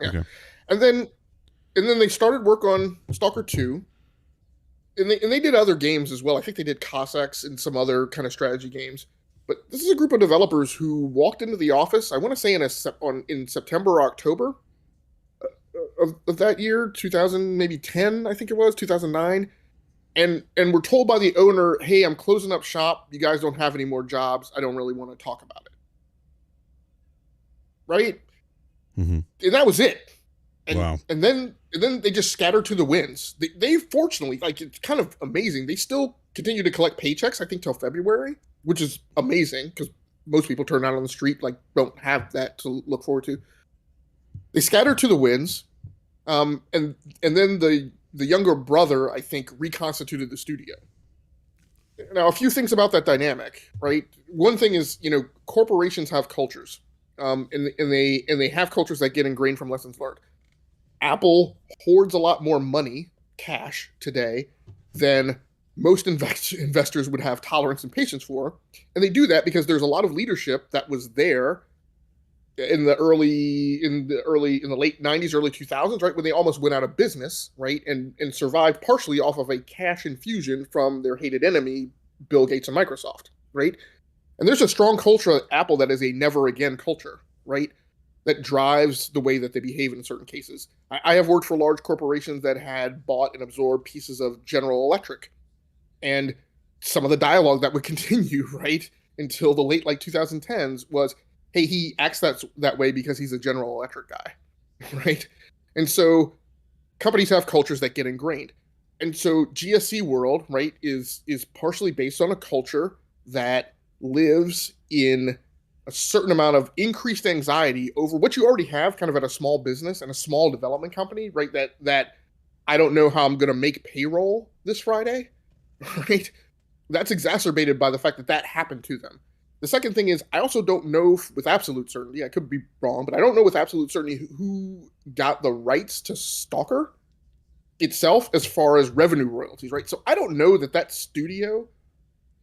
Yeah. Okay. And then they started work on Stalker 2. And they did other games as well. I think they did Cossacks and some other kind of strategy games. But this is a group of developers who walked into the office, I want to say in September or October of that year, 2000, maybe 10, I think it was, 2009. And we're told by the owner, hey, I'm closing up shop. You guys don't have any more jobs. I don't really want to talk about it. Right? Mm-hmm. And that was it. And, wow. And then they just scattered to the winds. They fortunately, like, it's kind of amazing. They still continue to collect paychecks, I think, till February, which is amazing because most people turn out on the street, like, don't have that to look forward to. They scattered to the winds. And then the younger brother, I think, reconstituted the studio. Now, a few things about that dynamic, right? One thing is, corporations have cultures, and they have cultures that get ingrained from lessons learned. Apple hoards a lot more money, cash, today than most investors would have tolerance and patience for, and they do that because there's a lot of leadership that was there in the late 90s, early 2000s, right, when they almost went out of business, right, and survived partially off of a cash infusion from their hated enemy, Bill Gates and Microsoft, right? And there's a strong culture at Apple that is a never again culture, right, that drives the way that they behave in certain cases. I have worked for large corporations that had bought and absorbed pieces of General Electric, and some of the dialogue that would continue, right, until the late 2010s was, hey, he acts that way because he's a General Electric guy, right? And so companies have cultures that get ingrained. And so GSC World, right, is partially based on a culture that lives in a certain amount of increased anxiety over what you already have kind of at a small business and a small development company, right? That I don't know how I'm going to make payroll this Friday, right? That's exacerbated by the fact that happened to them. The second thing is, I also don't know with absolute certainty, I could be wrong, but I don't know with absolute certainty who got the rights to Stalker itself as far as revenue royalties, right? So I don't know that studio,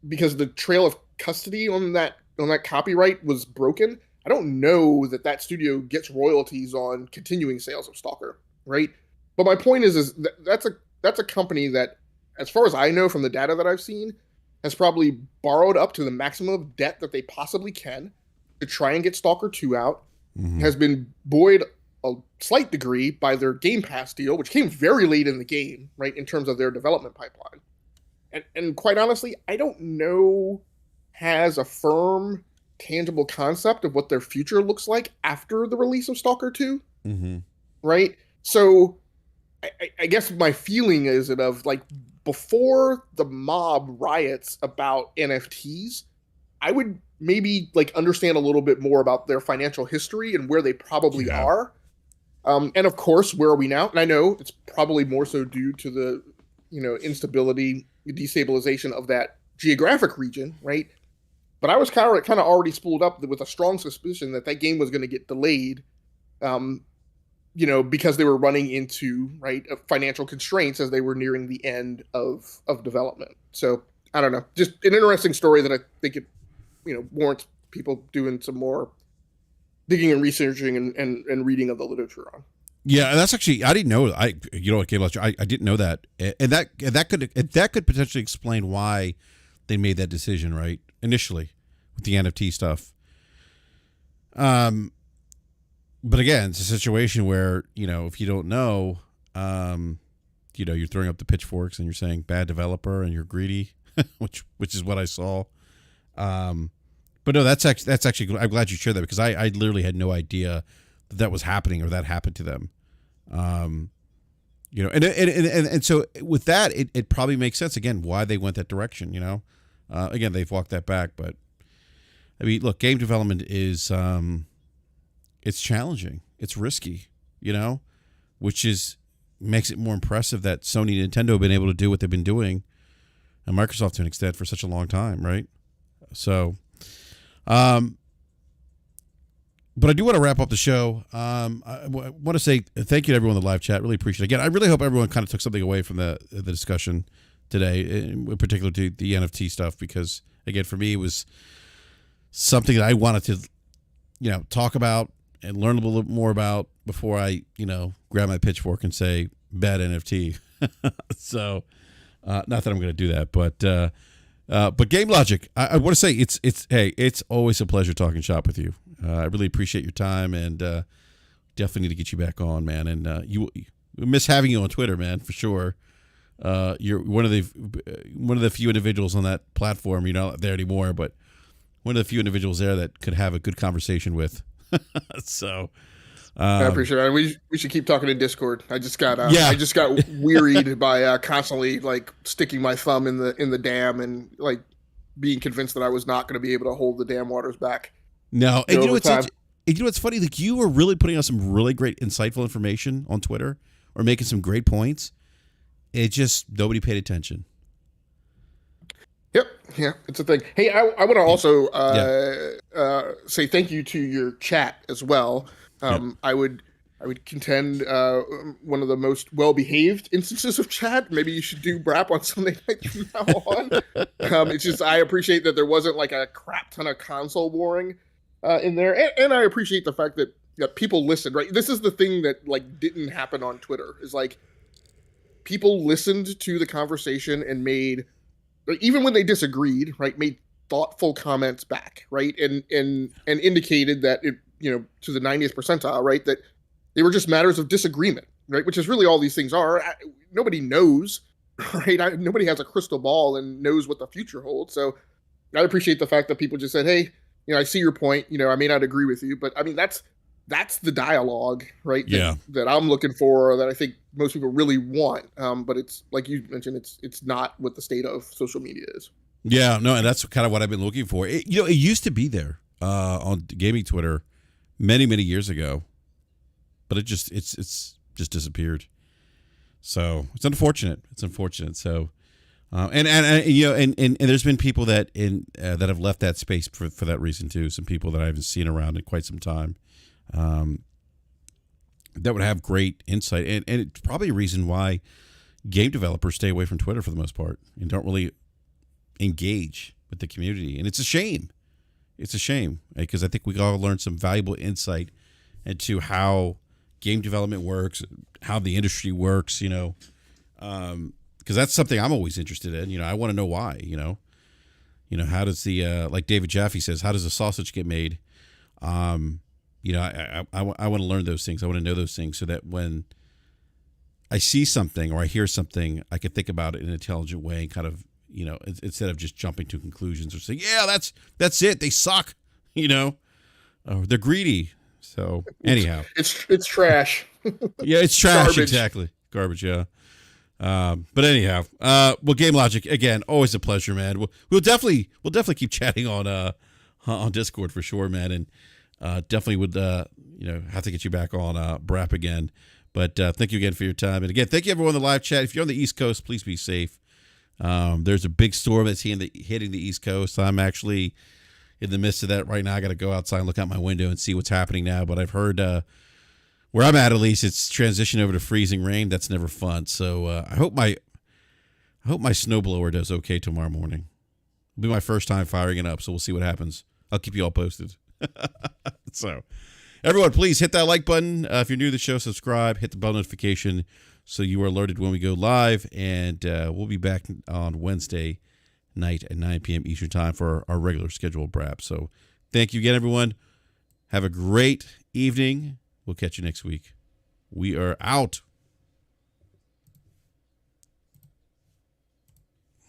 because the trail of custody on that copyright was broken, I don't know that studio gets royalties on continuing sales of Stalker, right? But my point is that's a company that, as far as I know from the data that I've seen, has probably borrowed up to the maximum of debt that they possibly can to try and get Stalker 2 out, has been buoyed a slight degree by their Game Pass deal, which came very late in the game, right, in terms of their development pipeline. And quite honestly, I don't know has a firm, tangible concept of what their future looks like after the release of Stalker 2, right? So I guess my feeling is that of like, before the mob riots about NFTs, I would maybe like understand a little bit more about their financial history and where they probably are. And of course, where are we now? And I know it's probably more so due to the, instability, destabilization of that geographic region, right? But I was kind of already spooled up with a strong suspicion that game was going to get delayed because they were running into financial constraints as they were nearing the end of development. So I don't know, just an interesting story that I think it warrants people doing some more digging and researching and reading of the literature on. Yeah, that's actually, I didn't know. I didn't know that, and that could potentially explain why they made that decision right initially with the NFT stuff. But again, it's a situation where if you don't know, you're throwing up the pitchforks and you're saying bad developer and you're greedy, which is what I saw. But no, that's actually I'm glad you shared that, because I literally had no idea that was happening or that happened to them. And so with that, it probably makes sense again why they went that direction. Again, they've walked that back, but I mean, look, game development is it's challenging, it's risky, which makes it more impressive that Sony and Nintendo have been able to do what they've been doing, and Microsoft to an extent for such a long time, right? So, but I do want to wrap up the show. I want to say thank you to everyone in the live chat. Really appreciate it. Again, I really hope everyone kind of took something away from the discussion today, in particular to the NFT stuff, because again, for me, it was something that I wanted to, talk about and learn a little bit more about before I, grab my pitchfork and say bad NFT. So, not that I'm going to do that, but Game Logic, I want to say it's always a pleasure talking shop with you. I really appreciate your time, and definitely need to get you back on, man. And we miss having you on Twitter, man, for sure. You're one of the few individuals on that platform. You're not there anymore, but one of the few individuals there that could have a good conversation with. So I appreciate it. We should keep talking in Discord. I just got wearied by constantly sticking my thumb in the dam and being convinced that I was not going to be able to hold the dam waters back. No, and what's funny? You were really putting out some really great, insightful information on Twitter, or making some great points. It just nobody paid attention. Yep, yeah, it's a thing. Hey, I want to also say thank you to your chat as well. I would contend one of the most well-behaved instances of chat. Maybe you should do BRAP on Sunday night from now on. It's just I appreciate that there wasn't a crap ton of console warring in there, and I appreciate the fact that people listened. Right, this is the thing that didn't happen on Twitter. Is people listened to the conversation and made, even when they disagreed, right, made thoughtful comments back, right, and indicated that it, to the 90th percentile, right, that they were just matters of disagreement, right, which is really all these things are. Nobody knows, right? Nobody has a crystal ball and knows what the future holds. So I appreciate the fact that people just said, hey, I see your point. I may not agree with you, but I mean, that's the dialogue, right? That I'm looking for, that I think most people really want. But it's like you mentioned, it's not what the state of social media is. Yeah, no, and that's kind of what I've been looking for. It used to be there on gaming Twitter many, many years ago, but it's just disappeared. So it's unfortunate. So, and there's been people that that have left that space for that reason too. Some people that I haven't seen around in quite some time, that would have great insight, and it's probably a reason why game developers stay away from Twitter for the most part and don't really engage with the community. And it's a shame. It's a shame, because I think we all learned some valuable insight into how game development works, how the industry works, because that's something I'm always interested in. I want to know why, how does the, like David Jaffe says, how does a sausage get made? I want to learn those things. I want to know those things so that when I see something or I hear something, I can think about it in an intelligent way and kind of, instead of just jumping to conclusions or saying, yeah, that's it. They suck, or they're greedy. So anyhow, it's trash. Yeah, it's trash. Garbage. Exactly. Garbage. Yeah. But anyhow, well, Game Logic, again, always a pleasure, man. We'll definitely keep chatting on Discord for sure, man. And definitely would, have to get you back on BRAP again. But thank you again for your time. And again, thank you everyone in the live chat. If you're on the East Coast, please be safe. There's a big storm that's hitting the East Coast. I'm actually in the midst of that right now. I got to go outside and look out my window and see what's happening now. But I've heard where I'm at least, it's transitioned over to freezing rain. That's never fun. So I hope my snowblower does okay tomorrow morning. It'll be my first time firing it up, so we'll see what happens. I'll keep you all posted. So, everyone, please hit that like button. If you're new to the show, subscribe, hit the bell notification so you are alerted when we go live. And we'll be back on Wednesday night at 9 p.m. Eastern Time for our regular scheduled BRAP. So, thank you again, everyone. Have a great evening. We'll catch you next week. We are out.